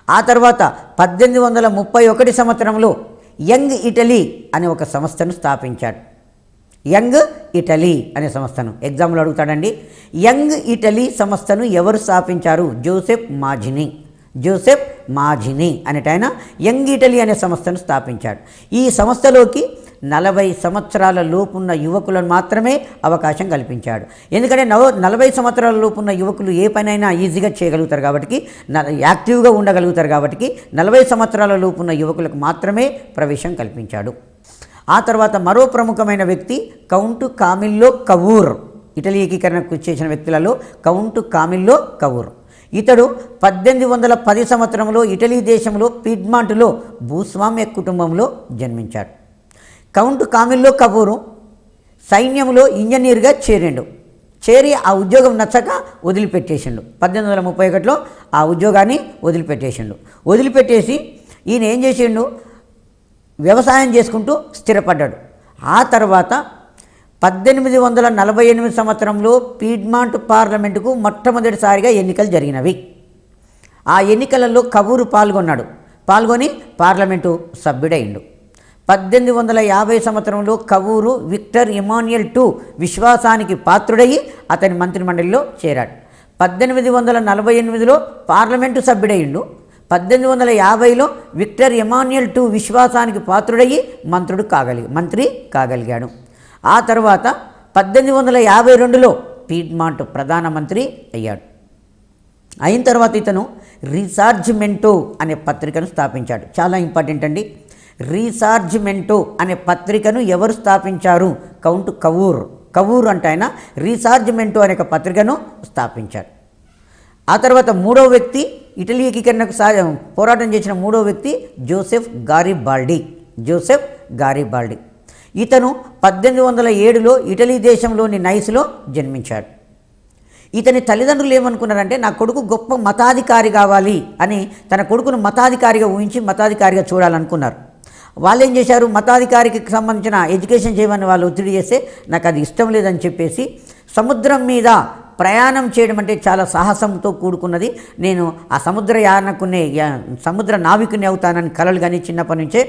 ఆ తర్వాత 1831 సంవత్సరంలో యంగ్ ఇటలీ అనే ఒక సంస్థను స్థాపించాడు. యంగ్ ఇటలీ అనే సంస్థను ఎగ్జామ్లో అడుగుతాడండి. యంగ్ ఇటలీ సంస్థను ఎవరు స్థాపించారు? జోసెఫ్ మాజిని అనేట ఆయన యంగ్ ఇటలీ అనే సంస్థను స్థాపించాడు. ఈ సంస్థలోకి 40 సంవత్సరాల లోపున్న యువకులను మాత్రమే అవకాశం కల్పించాడు. ఎందుకంటే 40 సంవత్సరాల లోపున్న యువకులు ఏ పనైనా ఈజీగా చేయగలుగుతారు కాబట్టి, యాక్టివ్గా ఉండగలుగుతారు కాబట్టి 40 సంవత్సరాల లోపున్న యువకులకు మాత్రమే ప్రవేశం కల్పించాడు. ఆ తర్వాత మరో ప్రముఖమైన వ్యక్తి కౌంటు కామిల్లో కవూర్. ఇటలీ ఏకీకరణకు చేసిన వ్యక్తులలో కౌంటు కామిల్లో కవూర్. ఇతడు 1810 సంవత్సరంలో ఇటలీ దేశంలో పిడ్మాంట్లో భూస్వామ్య కుటుంబంలో జన్మించాడు. కౌంటు కామిల్లో కవూరు సైన్యంలో ఇంజనీర్గా చేరి ఆ ఉద్యోగం నచ్చక వదిలిపెట్టేసిండు. 1831లో ఆ ఉద్యోగాన్ని వదిలిపెట్టేసి ఈయన ఏం చేసిండు, వ్యవసాయం చేసుకుంటూ స్థిరపడ్డాడు. ఆ తర్వాత 1848 సంవత్సరంలో పీడ్మాంట్ పార్లమెంటుకు మొట్టమొదటిసారిగా ఎన్నికలు జరిగినవి. ఆ ఎన్నికలలో కవూరు పాల్గొని పార్లమెంటు సభ్యుడైండు. 1850 సంవత్సరంలో కవూరు విక్టర్ ఇమాన్యుయల్ II విశ్వాసానికి పాత్రుడయి అతని మంత్రిమండలిలో చేరాడు. 1848లో పార్లమెంటు సభ్యుడైండు. 1850లో విక్టర్ ఇమాన్యుయల్ II విశ్వాసానికి పాత్రుడయి మంత్రి కాగలిగాడు. ఆ తర్వాత 1852లో పీడ్మాంట్ ప్రధానమంత్రి అయ్యాడు. అయిన తర్వాత ఇతను రిసార్జిమెంటో అనే పత్రికను స్థాపించాడు. చాలా ఇంపార్టెంట్ అండి. రిసార్జిమెంటో అనే పత్రికను ఎవరు స్థాపించారు? కౌంటు కవూర్ అంటే ఆయన రిసార్జిమెంటో అనే పత్రికను స్థాపించాడు. ఆ తర్వాత మూడవ వ్యక్తి, ఇటలీ ఏకీకరణకు పోరాటం చేసిన మూడవ వ్యక్తి జోసెఫ్ గారిబాల్డి. ఇతను 1807లో ఇటలీ దేశంలోని నైస్లో జన్మించాడు. ఇతని తల్లిదండ్రులు ఏమనుకున్నారంటే, నా కొడుకు గొప్ప మతాధికారి కావాలి అని తన కొడుకును మతాధికారిగా ఊహించి మతాధికారిగా చూడాలనుకున్నారు. వాళ్ళు ఏం చేశారు, మతాధికారికి సంబంధించిన ఎడ్యుకేషన్ చేయమని వాళ్ళు ఒత్తిడి చేస్తే నాకు అది ఇష్టం లేదని చెప్పేసి, సముద్రం మీద ప్రయాణం చేయడం అంటే చాలా సాహసంతో కూడుకున్నది, నేను ఆ సముద్ర నావికుని అవుతానని కలలు కానీ చిన్నప్పటి నుంచే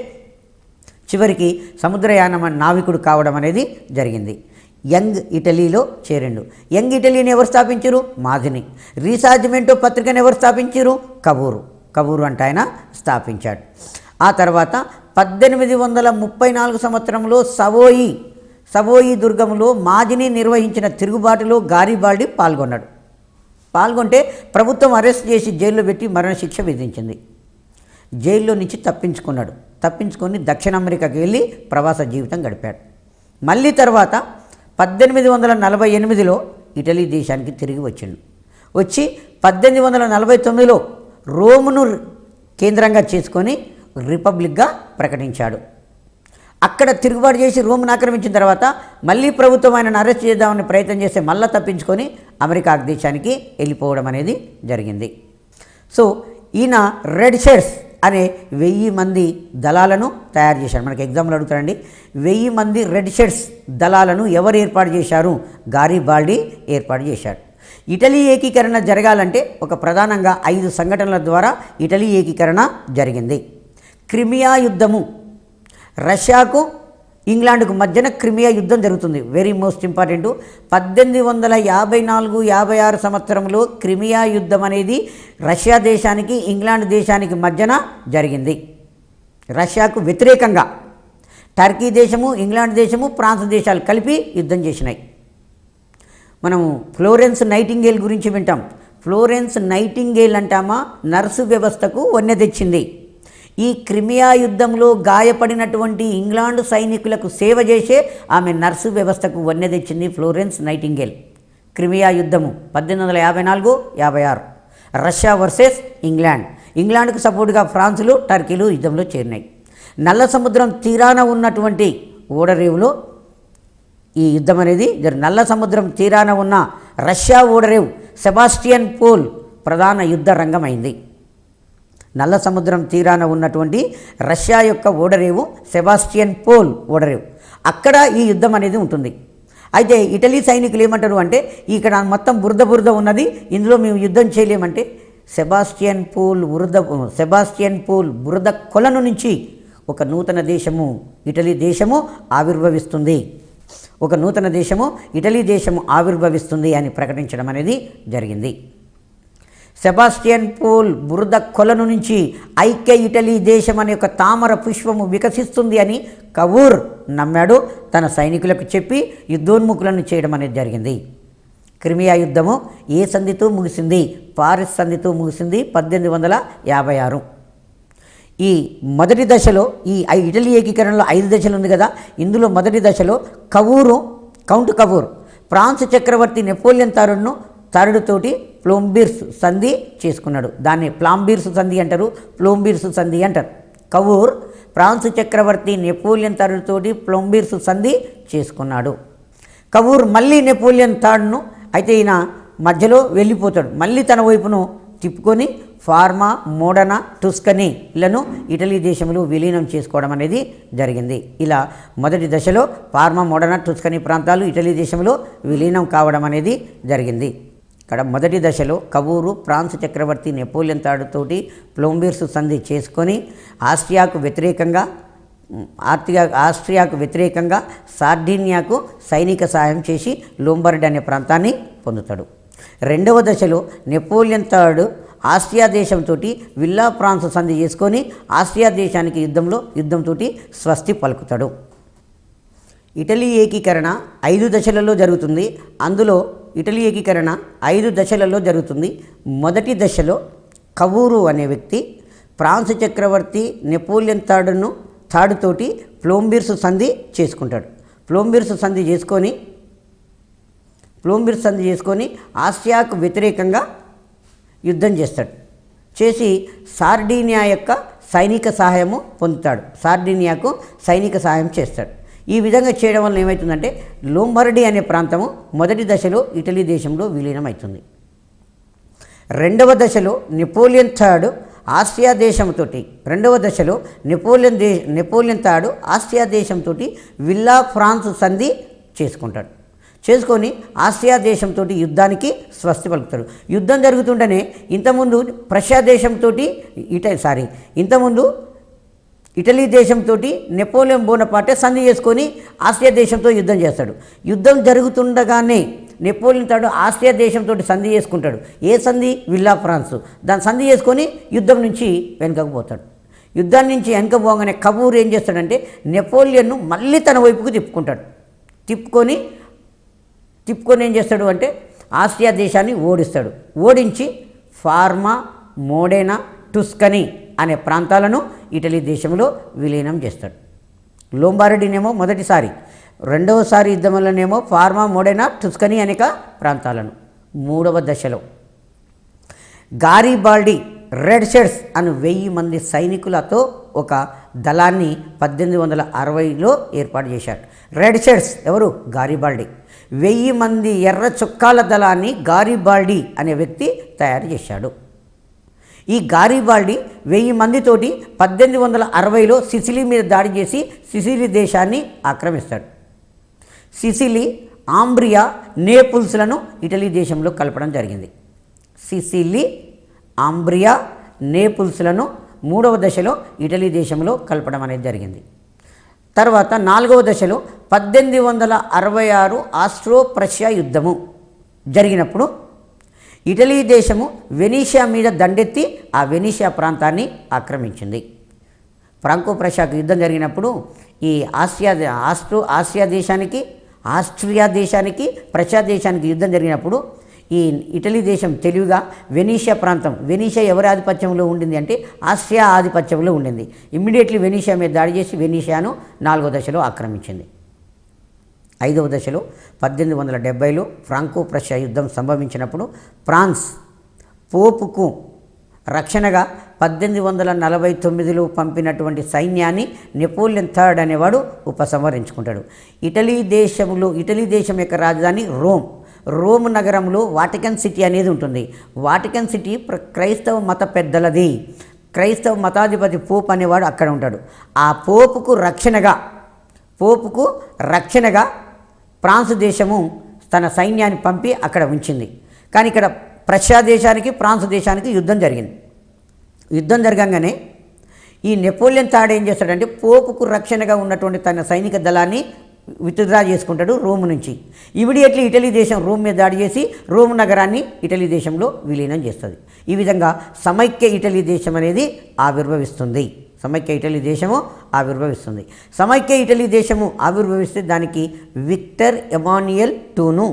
చివరికి సముద్రయానం నావికుడు కావడం అనేది జరిగింది. యంగ్ ఇటలీలో చేరిండు. యంగ్ ఇటలీని ఎవరు స్థాపించారు? మాదిని. రీసార్జిమెంటో పత్రికను ఎవరు స్థాపించారు? కవూరు అంటే ఆయన స్థాపించాడు. ఆ తర్వాత 1834 సంవత్సరంలో సవోయి దుర్గంలో మాదిని నిర్వహించిన తిరుగుబాటులో గారిబాల్డి పాల్గొంటే ప్రభుత్వం అరెస్ట్ చేసి జైల్లో పెట్టి మరణశిక్ష విధించింది. జైల్లో నుంచి తప్పించుకొని దక్షిణ అమెరికాకి వెళ్ళి ప్రవాస జీవితం గడిపాడు. మళ్ళీ తర్వాత 1848లో ఇటలీ దేశానికి తిరిగి వచ్చి 1849లో రోమును కేంద్రంగా చేసుకొని రిపబ్లిక్గా ప్రకటించాడు. అక్కడ తిరుగుబాటు చేసి రోమ్ను ఆక్రమించిన తర్వాత మళ్ళీ ప్రభుత్వం ఆయనను అరెస్ట్ చేద్దామని ప్రయత్నం చేస్తే మళ్ళీ తప్పించుకొని అమెరికా దేశానికి వెళ్ళిపోవడం అనేది జరిగింది. సో ఈయన రెడ్ షర్ట్స్ అనే 1000 మంది దళాలను తయారు చేశాడు. మనకి ఎగ్జామ్లో అడుగుతారండి, 1000 మంది రెడ్ షర్ట్స్ దళాలను ఎవరు ఏర్పాటు చేశారు? గారిబాల్డి ఏర్పాటు చేశాడు. ఇటలీ ఏకీకరణ జరగాలంటే ప్రధానంగా 5 సంఘటనల ద్వారా ఇటలీ ఏకీకరణ జరిగింది. క్రిమియా యుద్ధము, రష్యాకు ఇంగ్లాండ్కు మధ్యన క్రిమియా యుద్ధం జరుగుతుంది. Very most important. 1854-56 సంవత్సరంలో క్రిమియా యుద్ధం అనేది రష్యా దేశానికి ఇంగ్లాండ్ దేశానికి మధ్యన జరిగింది. రష్యాకు వ్యతిరేకంగా టర్కీ దేశము, ఇంగ్లాండ్ దేశము, ఫ్రాన్స్ దేశాలు కలిపి యుద్ధం చేసినాయి. మనము ఫ్లోరెన్స్ నైటింగేల్ గురించి వింటాం. ఫ్లోరెన్స్ నైటింగేల్ అంటామా నర్సు వ్యవస్థకు వన్నె తెచ్చింది. ఈ క్రిమియా యుద్ధంలో గాయపడినటువంటి ఇంగ్లాండ్ సైనికులకు సేవ చేసే ఆమె నర్సు వ్యవస్థకు వన్నె తెచ్చింది ఫ్లోరెన్స్ నైటింగేల్. క్రిమియా యుద్ధము 1854-56 రష్యా వర్సెస్ ఇంగ్లాండ్కు సపోర్టుగా ఫ్రాన్సులు, టర్కీలు యుద్ధంలో చేరినాయి. నల్ల సముద్రం తీరాన ఉన్నటువంటి ఓడరేవులో ఈ యుద్ధం అనేది నల్ల సముద్రం తీరాన ఉన్న రష్యా ఓడరేవు సెబాస్టియన్ పోల్ ప్రధాన యుద్ధ రంగమైంది. నల్ల సముద్రం తీరాన ఉన్నటువంటి రష్యా యొక్క ఓడరేవు సెబాస్టియన్ పోల్ ఓడరేవు, అక్కడ ఈ యుద్ధం అనేది ఉంటుంది. అయితే ఇటలీ సైనికులు ఏమంటారు అంటే, ఇక్కడ మొత్తం బురద ఉన్నది, ఇందులో మేము యుద్ధం చేయలేమంటే సెబాస్టియన్ పోల్ బురద కొలను నుంచి ఒక నూతన దేశము ఇటలీ దేశము ఆవిర్భవిస్తుంది. ఇటలీ దేశము ఆవిర్భవిస్తుంది అని ప్రకటించడం అనేది జరిగింది. సెబాస్టియన్ పోల్ బురద కొలను నుంచి ఐక్య ఇటలీ దేశం అనే ఒక తామర పుష్పము వికసిస్తుంది అని కవూర్ నమ్మాడు. తన సైనికులకు చెప్పి యుద్ధోన్ముఖులను చేయడం అనేది జరిగింది. క్రిమియా యుద్ధము ఏ సంధితో ముగిసింది? పారిస్ సంధితో ముగిసింది 1856. ఈ మొదటి దశలో ఈ ఇటలీ ఏకీకరణలో 5 దశలు ఉంది కదా, ఇందులో మొదటి దశలో కౌంట్ కవూర్ ఫ్రాన్స్ చక్రవర్తి నెపోలియన్ తారుడుతోటి ప్లోంబిర్స్ సంధి చేసుకున్నాడు. దాన్ని ప్లాంబిర్స్ సంధి అంటారు, ప్లోంబిర్స్ సంధి అంటారు. కవూర్ ఫ్రాన్స్ చక్రవర్తి నెపోలియన్ తారుడుతోటి ప్లోంబిర్స్ సంధి చేసుకున్నాడు. కవూర్ మళ్ళీ నెపోలియన్ తాడును అయితే ఈయన మధ్యలో వెళ్ళిపోతాడు. మళ్ళీ తన వైపును తిప్పుకొని ఫార్మా, మోడనా, టుస్కనీలను ఇటలీ దేశంలో విలీనం చేసుకోవడం అనేది జరిగింది. ఇలా మొదటి దశలో ఫార్మా, మోడనా, టుస్కనీ ప్రాంతాలు ఇటలీ దేశంలో విలీనం కావడం అనేది జరిగింది. ఇక్కడ మొదటి దశలో కవూరు ఫ్రాన్స్ చక్రవర్తి నెపోలియన్ తాడుతోటి ప్లోంబిర్స్ సంధి చేసుకొని ఆస్ట్రియాకు వ్యతిరేకంగా సార్డినియాకు సైనిక సహాయం చేసి లోంబర్డ్ అనే ప్రాంతాన్ని పొందుతాడు. రెండవ దశలో నెపోలియన్ తాడు ఆస్ట్రియా దేశంతో విల్లా ఫ్రాన్స్ సంధి చేసుకొని ఆస్ట్రియా దేశానికి యుద్ధంతో స్వస్తి పలుకుతాడు. ఇటలీ ఏకీకరణ 5 దశలలో జరుగుతుంది. అందులో ఇటలీ ఏకీకరణ 5 దశలలో జరుగుతుంది. మొదటి దశలో కవూరు అనే వ్యక్తి ఫ్రాన్స్ చక్రవర్తి నెపోలియన్ తాడుతోటి ప్లోంబిర్స్ సంధి చేసుకుంటాడు. ప్లోంబిర్స్ సంధి చేసుకొని ఆస్ట్రియాకు వ్యతిరేకంగా యుద్ధం చేస్తాడు. చేసి సార్డినియా యొక్క సైనిక సహాయము పొందుతాడు. సార్డినియాకు సైనిక సహాయం చేస్తాడు. ఈ విధంగా చేయడం వల్ల ఏమవుతుందంటే లోంబర్డీ అనే ప్రాంతము మొదటి దశలో ఇటలీ దేశంలో విలీనం అవుతుంది. రెండవ దశలో నెపోలియన్ తాడు ఆస్ట్రియా దేశంతో విల్లా ఫ్రాన్స్ సంధి చేసుకొని ఆస్ట్రియా దేశంతో యుద్ధానికి స్వస్తి పలుకుతాడు. యుద్ధం జరుగుతుంటేనే ఇంతకుముందు ఇటలీ దేశంతో నెపోలియన్ బోనపార్టే సంధి చేసుకొని ఆస్ట్రియా దేశంతో యుద్ధం చేస్తాడు. యుద్ధం జరుగుతుండగానే నెపోలియన్ తాడు ఆస్ట్రియా దేశంతో సంధి చేసుకుంటాడు. ఏ సంధి? Villa France. దాన్ని సంధి చేసుకొని యుద్ధం నుంచి వెనుకకు పోతాడు. యుద్ధాన్ని నుంచి వెనుక పోగానే కవూర్ ఏం చేస్తాడంటే నెపోలియన్ను మళ్ళీ తన వైపుకు తిప్పుకొని ఏం చేస్తాడు అంటే ఆస్ట్రియా దేశాన్ని ఓడిస్తాడు. ఓడించి ఫార్మా, మోడెనా, టుస్కనీ అనే ప్రాంతాలను ఇటలీ దేశంలో విలీనం చేస్తాడు. లోంబార్డీనేమో మొదటిసారి, రెండవసారి యుద్ధంలోనేమో ఫార్మా, మోడెనా, టుస్కనీ అనేక ప్రాంతాలను. మూడవ దశలో గారిబాల్డీ రెడ్ షర్ట్స్ అను 1000 మంది సైనికులతో ఒక దళాన్ని 1860లో ఏర్పాటు చేశాడు. రెడ్ షర్ట్స్ ఎవరు? గారిబాల్డీ. 1000 మంది ఎర్ర చొక్కాల దళాన్ని గారిబాల్డీ అనే వ్యక్తి తయారు చేశాడు. ఈ గారిబాల్డీ 1000 మందితోటి 1860లో సిసిలీ మీద దాడి చేసి సిసిలీ దేశాన్ని ఆక్రమిస్తాడు. సిసిలీ, ఆంబ్రియా, నేపుల్స్లను ఇటలీ దేశంలో కలపడం జరిగింది. సిసిలీ, ఆంబ్రియా, నేపుల్స్లను 3వ దశలో ఇటలీ దేశంలో కలపడం అనేది జరిగింది. తర్వాత 4వ దశలో 1866 ఆస్ట్రో ప్రషియా యుద్ధము జరిగినప్పుడు ఇటలీ దేశము వెనీషియా మీద దండెత్తి ఆ వెనీషియా ప్రాంతాన్ని ఆక్రమించింది. ఫ్రాంకో ప్రషియాకు యుద్ధం జరిగినప్పుడు ఈ ఆస్ట్రియా దేశానికి ప్రషియా దేశానికి యుద్ధం జరిగినప్పుడు ఈ ఇటలీ దేశం తెలివిగా వెనీషియా ఎవరి ఆధిపత్యంలో ఉండింది అంటే ఆస్ట్రియా ఆధిపత్యంలో ఉండింది. ఇమ్మీడియట్లీ వెనీషియా మీద దాడి చేసి వెనీషియాను 4వ దశలో ఆక్రమించింది. 5వ దశలో 1870లో ఫ్రాంకో ప్రషియా యుద్ధం సంభవించినప్పుడు ఫ్రాన్స్ పోపుకు రక్షణగా 1849లో పంపినటువంటి సైన్యాన్ని నెపోలియన్ థర్డ్ అనేవాడు ఉపసంహరించుకుంటాడు. ఇటలీ దేశం యొక్క రాజధాని రోమ్ నగరంలో వాటికన్ సిటీ అనేది ఉంటుంది. వాటికన్ సిటీ క్రైస్తవ మత పెద్దలది. క్రైస్తవ మతాధిపతి పోప్ అనేవాడు అక్కడ ఉంటాడు. ఆ పోపుకు రక్షణగా ఫ్రాన్స్ దేశము తన సైన్యాన్ని పంపి అక్కడ ఉంచింది. కానీ ఇక్కడ ప్రషియా దేశానికి ఫ్రాన్స్ దేశానికి యుద్ధం జరిగింది. యుద్ధం జరగంగానే ఈ నెపోలియన్ తాడు ఏం చేస్తాడంటే పోపుకు రక్షణగా ఉన్నటువంటి తన సైనిక దళాన్ని విత్డ్రా చేసుకుంటాడు రోమ్ నుంచి. ఇమీడియట్లీ ఇటలీ దేశం రోమ్ మీద దాడి చేసి రోమ్ నగరాన్ని ఇటలీ దేశంలో విలీనం చేస్తుంది. ఈ విధంగా సమైక్య ఇటలీ దేశం అనేది ఆవిర్భవిస్తుంది. సమైక్య ఇటలీ దేశము ఆవిర్భవిస్తుంది. సమైక్య ఇటలీ దేశము ఆవిర్భవిస్తే దానికి విక్టర్ ఎమాన్యుయల్ టూను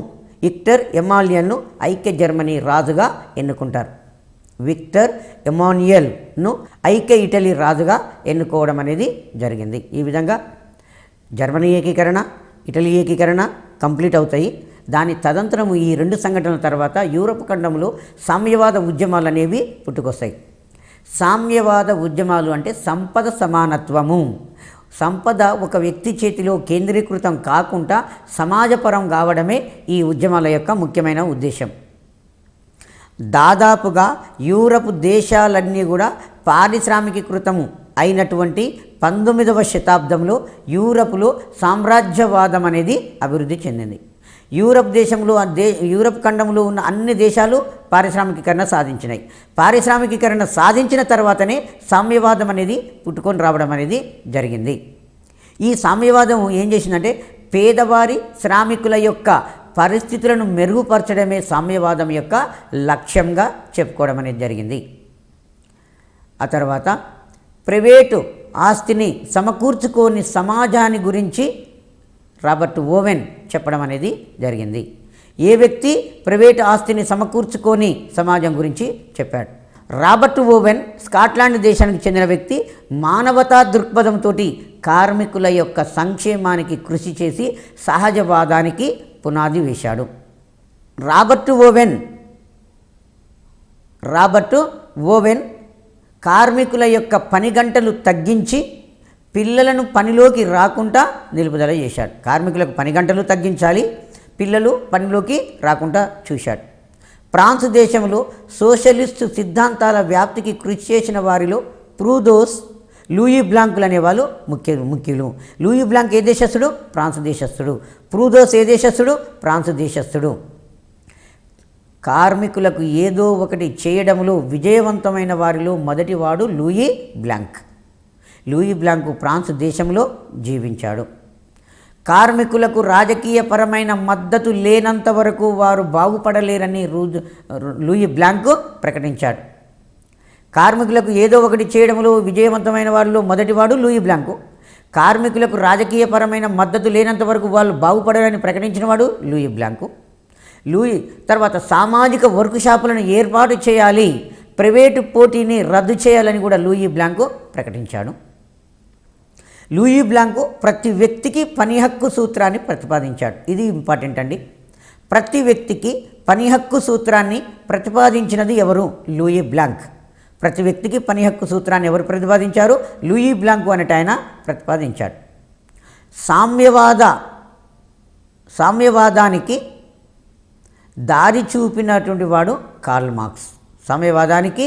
విక్టర్ ఎమాన్యుయల్ను ఐక్య జర్మనీ రాజుగా ఎన్నుకుంటారు. విక్టర్ ఎమాన్యుయల్ను ఐక్య ఇటలీ రాజుగా ఎన్నుకోవడం అనేది జరిగింది. ఈ విధంగా జర్మనీ ఏకీకరణ, ఇటలీ ఏకీకరణ కంప్లీట్ అవుతాయి. దాని తదంతరము ఈ రెండు సంఘటనల తర్వాత యూరప్ ఖండంలో సామ్యవాద ఉద్యమాలు అనేవి పుట్టుకొస్తాయి. సామ్యవాద ఉద్యమాలు అంటే సంపద సమానత్వము. సంపద ఒక వ్యక్తి చేతిలో కేంద్రీకృతం కాకుండా సమాజపరం కావడమే ఈ ఉద్యమాల యొక్క ముఖ్యమైన ఉద్దేశం. దాదాపుగా యూరప్ దేశాలన్నీ కూడా పారిశ్రామికీకృతము అయినటువంటి 19వ శతాబ్దంలో యూరప్లో సామ్రాజ్యవాదం అనేది అభివృద్ధి చెందింది. యూరప్ ఖండంలో ఉన్న అన్ని దేశాలు పారిశ్రామికీకరణ సాధించినాయి. పారిశ్రామికీకరణ సాధించిన తర్వాతనే సామ్యవాదం అనేది పుట్టుకొని రావడం అనేది జరిగింది. ఈ సామ్యవాదం ఏం చేసిందంటే పేదవారి శ్రామికుల యొక్క పరిస్థితులను మెరుగుపరచడమే సామ్యవాదం యొక్క లక్ష్యంగా చెప్పుకోవడం అనేది జరిగింది. ఆ తర్వాత ప్రైవేటు ఆస్తిని సమకూర్చుకోని సమాజాన్ని గురించి రాబర్ట్ ఓవెన్ చెప్పడం అనేది జరిగింది. ఏ వ్యక్తి ప్రైవేటు ఆస్తిని సమకూర్చుకొని సమాజం గురించి చెప్పాడు. రాబర్ట్ ఓవెన్ స్కాట్లాండ్ దేశానికి చెందిన వ్యక్తి. మానవతా దృక్పథంతో కార్మికుల యొక్క సంక్షేమానికి కృషి చేసి సహజవాదానికి పునాది వేశాడు. రాబర్ట్ ఓవెన్ కార్మికుల యొక్క పని గంటలు తగ్గించి పిల్లలను పనిలోకి రాకుండా నిలుపుదల చేశాడు. కార్మికులకు పని గంటలు తగ్గించాలి, పిల్లలు పనిలోకి రాకుండా చూశాడు. ఫ్రాన్స్ దేశంలో సోషలిస్టు సిద్ధాంతాల వ్యాప్తికి కృషి చేసిన వారిలో ప్రూదోస్, లూయి బ్లాంకులు అనేవాళ్ళు ముఖ్యులు. లూయి బ్లాంక్ ఏ దేశస్థుడు? ఫ్రాన్స్ దేశస్థుడు. ప్రూదోస్ ఏ దేశస్థుడు? ఫ్రాన్స్ దేశస్థుడు. కార్మికులకు ఏదో ఒకటి చేయడంలో విజయవంతమైన వారిలో మొదటివాడు Louis Blanc. Louis Blanc France దేశంలో జీవించాడు. కార్మికులకు రాజకీయపరమైన మద్దతు లేనంత వరకు వారు బాగుపడలేరని లూయి బ్లాంకు ప్రకటించాడు. కార్మికులకు ఏదో ఒకటి చేయడంలో విజయవంతమైన వారిలో మొదటివాడు లూయి బ్లాంకు. కార్మికులకు రాజకీయపరమైన మద్దతు లేనంత వరకు వాళ్ళు బాగుపడాలని ప్రకటించినవాడు లూయి బ్లాంకు. తర్వాత సామాజిక వర్క్ షాపులను ఏర్పాటు చేయాలి, ప్రైవేటు పోటీని రద్దు చేయాలని కూడా లూయి బ్లాంకు ప్రకటించాడు. లూయి బ్లాంకు ప్రతి వ్యక్తికి పని హక్కు సూత్రాన్ని ప్రతిపాదించాడు. ఇది ఇంపార్టెంట్ అండి. ప్రతి వ్యక్తికి పని హక్కు సూత్రాన్ని ప్రతిపాదించినది ఎవరు? Louis Blanc. ప్రతి వ్యక్తికి పని హక్కు సూత్రాన్ని ఎవరు ప్రతిపాదించారు? లూయి బ్లాంకు అనేట ఆయన ప్రతిపాదించాడు. సామ్యవాదానికి దారి చూపినటువంటి వాడు కార్ల్ మార్క్స్. సామ్యవాదానికి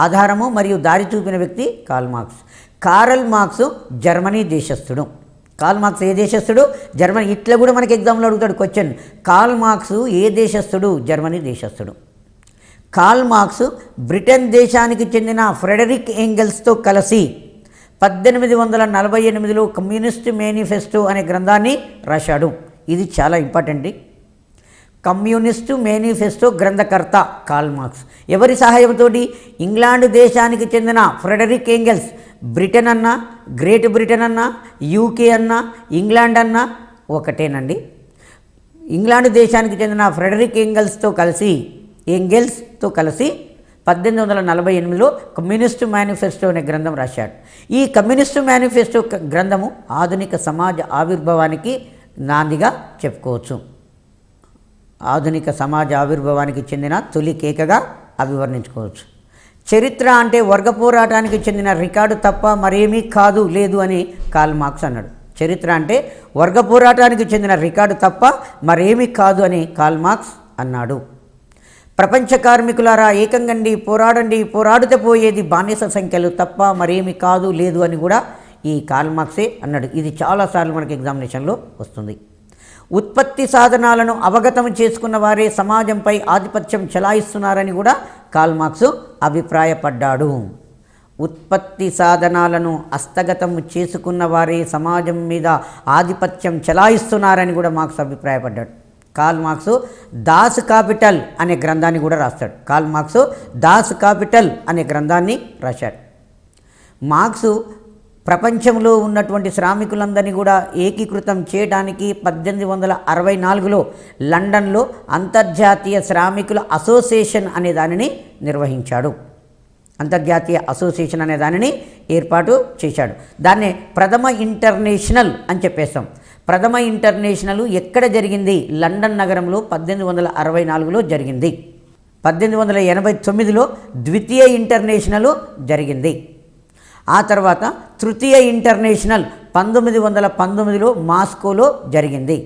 ఆధారము మరియు దారి చూపిన వ్యక్తి Karl Marx. Karl Marx Germany దేశస్థుడు. కార్ల్ మార్క్స్ ఏ దేశస్థుడు? జర్మనీ. ఇట్లా కూడా మనకి ఎగ్జామ్లో అడుగుతాడు క్వశ్చన్. కార్ల్ మార్క్స్ ఏ దేశస్థుడు? జర్మనీ దేశస్థుడు. కార్ల్ మార్క్స్ బ్రిటన్ దేశానికి చెందిన ఫ్రెడరిక్ ఎంగెల్స్తో కలిసి 1848లో కమ్యూనిస్ట్ మేనిఫెస్టో అనే గ్రంథాన్ని రాశాడు. ఇది చాలా ఇంపార్టెంట్. కమ్యూనిస్టు మేనిఫెస్టో గ్రంథకర్త కార్ల్ మార్క్స్. ఎవరి సహాయంతో? ఇంగ్లాండ్ దేశానికి చెందిన ఫ్రెడరిక్ ఎంగెల్స్. బ్రిటన్ అన్నా, గ్రేట్ బ్రిటన్ అన్నా, యూకే అన్నా, ఇంగ్లాండ్ అన్నా ఒకటేనండి. ఇంగ్లాండ్ దేశానికి చెందిన ఫ్రెడరిక్ ఎంగెల్స్తో కలిసి 1848లో కమ్యూనిస్టు మేనిఫెస్టో అనే గ్రంథం రాశాడు. ఈ కమ్యూనిస్టు మేనిఫెస్టో గ్రంథము ఆధునిక సమాజ ఆవిర్భావానికి నాందిగా చెప్పుకోవచ్చు. ఆధునిక సమాజ ఆవిర్భావానికి చెందిన తొలి కేకగా అభివర్ణించుకోవచ్చు. చరిత్ర అంటే వర్గ పోరాటానికి చెందిన రికార్డు తప్ప మరేమీ కాదు లేదు అని కార్ల్ మార్క్స్ అన్నాడు. చరిత్ర అంటే వర్గ పోరాటానికి చెందిన రికార్డు తప్ప మరేమీ కాదు అని కార్ల్ మార్క్స్ అన్నాడు. ప్రపంచ కార్మికులారా ఏకంగండి, పోరాడండి, పోరాడితే పోయేది బానిస సంఖ్యలు తప్ప మరేమీ కాదు లేదు అని కూడా ఈ కార్ల్ మార్క్సే అన్నాడు. ఇది చాలాసార్లు మనకి ఎగ్జామినేషన్లో వస్తుంది. ఉత్పత్తి సాధనాలను అవగతం చేసుకున్న వారే సమాజంపై ఆధిపత్యం చెలాయిస్తున్నారని కూడా కార్ల్ మార్క్స్ అభిప్రాయపడ్డాడు. ఉత్పత్తి సాధనాలను హస్తగతం చేసుకున్న వారే సమాజం మీద ఆధిపత్యం చెలాయిస్తున్నారని కూడా మార్క్స్ అభిప్రాయపడ్డాడు. కార్ల్ మార్క్స్ దాస్ కాపిటల్ అనే గ్రంథాన్ని కూడా రాస్తాడు. కార్ల్ మార్క్స్ దాస్ కాపిటల్ అనే గ్రంథాన్ని రాశాడు. మార్క్స్ ప్రపంచంలో ఉన్నటువంటి శ్రామికులందరినీ కూడా ఏకీకృతం చేయడానికి 1864లో లండన్లో అంతర్జాతీయ శ్రామికుల అసోసియేషన్ అనే దానిని నిర్వహించాడు. అంతర్జాతీయ అసోసియేషన్ అనే దానిని ఏర్పాటు చేశాడు. దాన్నే ప్రథమ ఇంటర్నేషనల్ అని చెప్పేస్తాం. ప్రథమ ఇంటర్నేషనల్ ఎక్కడ జరిగింది? లండన్ నగరంలో 1864లో జరిగింది. 1889లో ద్వితీయ ఇంటర్నేషనల్ జరిగింది. ఆ తర్వాత తృతీయ ఇంటర్నేషనల్ 1919లో మాస్కోలో జరిగింది.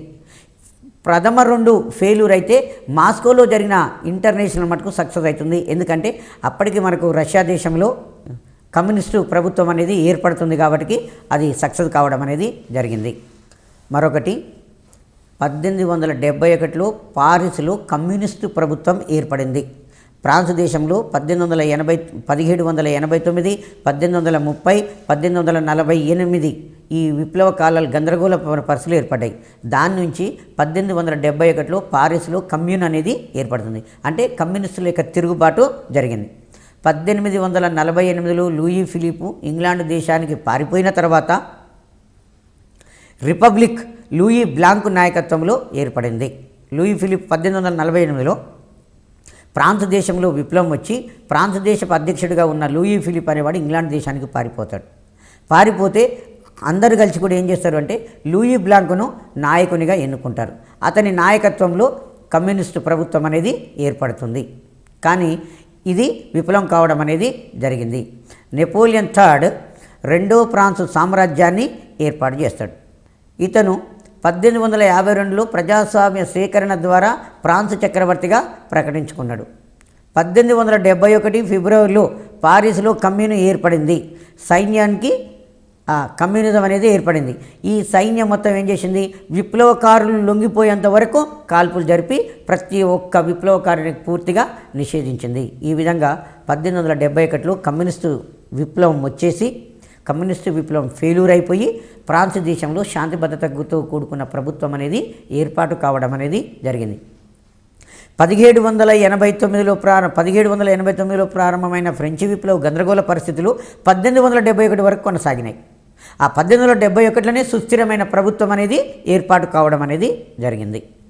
ప్రథమ 2 ఫెయిల్యూర్ అయితే మాస్కోలో జరిగిన ఇంటర్నేషనల్ మటుకు సక్సెస్ అవుతుంది. ఎందుకంటే అప్పటికి మనకు రష్యా దేశంలో కమ్యూనిస్టు ప్రభుత్వం అనేది ఏర్పడుతుంది కాబట్టి అది సక్సెస్ కావడం అనేది జరిగింది. మరొకటి 1871లో పారిస్లో కమ్యూనిస్టు ప్రభుత్వం ఏర్పడింది. ఫ్రాన్స్ దేశంలో 1789, 1830, 1848 ఈ విప్లవ కాలాలు గందరగోళ పరిస్థితులు ఏర్పడ్డాయి. దాని నుంచి 1871లో పారిస్లో కమ్యూన్ అనేది ఏర్పడుతుంది. అంటే కమ్యూనిస్టుల యొక్క తిరుగుబాటు జరిగింది. 1848లో లూయి ఫిలిప్ ఇంగ్లాండ్ దేశానికి పారిపోయిన తర్వాత రిపబ్లిక్ లూయి బ్లాంక్ నాయకత్వంలో ఏర్పడింది. లూయి ఫిలిప్ 1848లో ఫ్రాన్స్ దేశంలో విప్లవం వచ్చి ఫ్రాన్స్ దేశపు అధ్యక్షుడిగా ఉన్న లూయి ఫిలిప్ అనేవాడు ఇంగ్లాండ్ దేశానికి పారిపోతాడు. పారిపోతే అందరు కలిసి కూడా ఏం చేస్తారు అంటే లూయి బ్లాంక్ను నాయకునిగా ఎన్నుకుంటారు. అతని నాయకత్వంలో కమ్యూనిస్టు ప్రభుత్వం అనేది ఏర్పడుతుంది. కానీ ఇది విప్లవం కావడం అనేది జరిగింది. నెపోలియన్ థర్డ్ రెండో ఫ్రాన్స్ సామ్రాజ్యాన్ని ఏర్పాటు చేస్తాడు. ఇతను 1852లో ప్రజాస్వామ్య సేకరణ ద్వారా ఫ్రాన్స్ చక్రవర్తిగా ప్రకటించుకున్నాడు. 1871 ఫిబ్రవరిలో పారిస్లో కమ్యూన్ ఏర్పడింది. సైన్యానికి కమ్యూనిజం అనేది ఏర్పడింది. ఈ సైన్యం మొత్తం ఏం చేసింది? విప్లవకారులు లొంగిపోయేంత వరకు కాల్పులు జరిపి ప్రతి ఒక్క విప్లవకారుని పూర్తిగా నిషేధించింది. ఈ విధంగా 1871లో కమ్యూనిస్టు విప్లవం వచ్చేసి కమ్యూనిస్టు విప్లవం ఫెయిల్యూర్ అయిపోయి ఫ్రాన్స్ దేశంలో శాంతి భద్రతతో కూడుకున్న ప్రభుత్వం అనేది ఏర్పాటు కావడం అనేది జరిగింది. 1789లో ప్రారంభమైన ఫ్రెంచి విప్లవ గందరగోళ పరిస్థితులు 1871 వరకు కొనసాగినాయి. ఆ 1871లోనే సుస్థిరమైన ప్రభుత్వం అనేది ఏర్పాటు కావడం అనేది జరిగింది.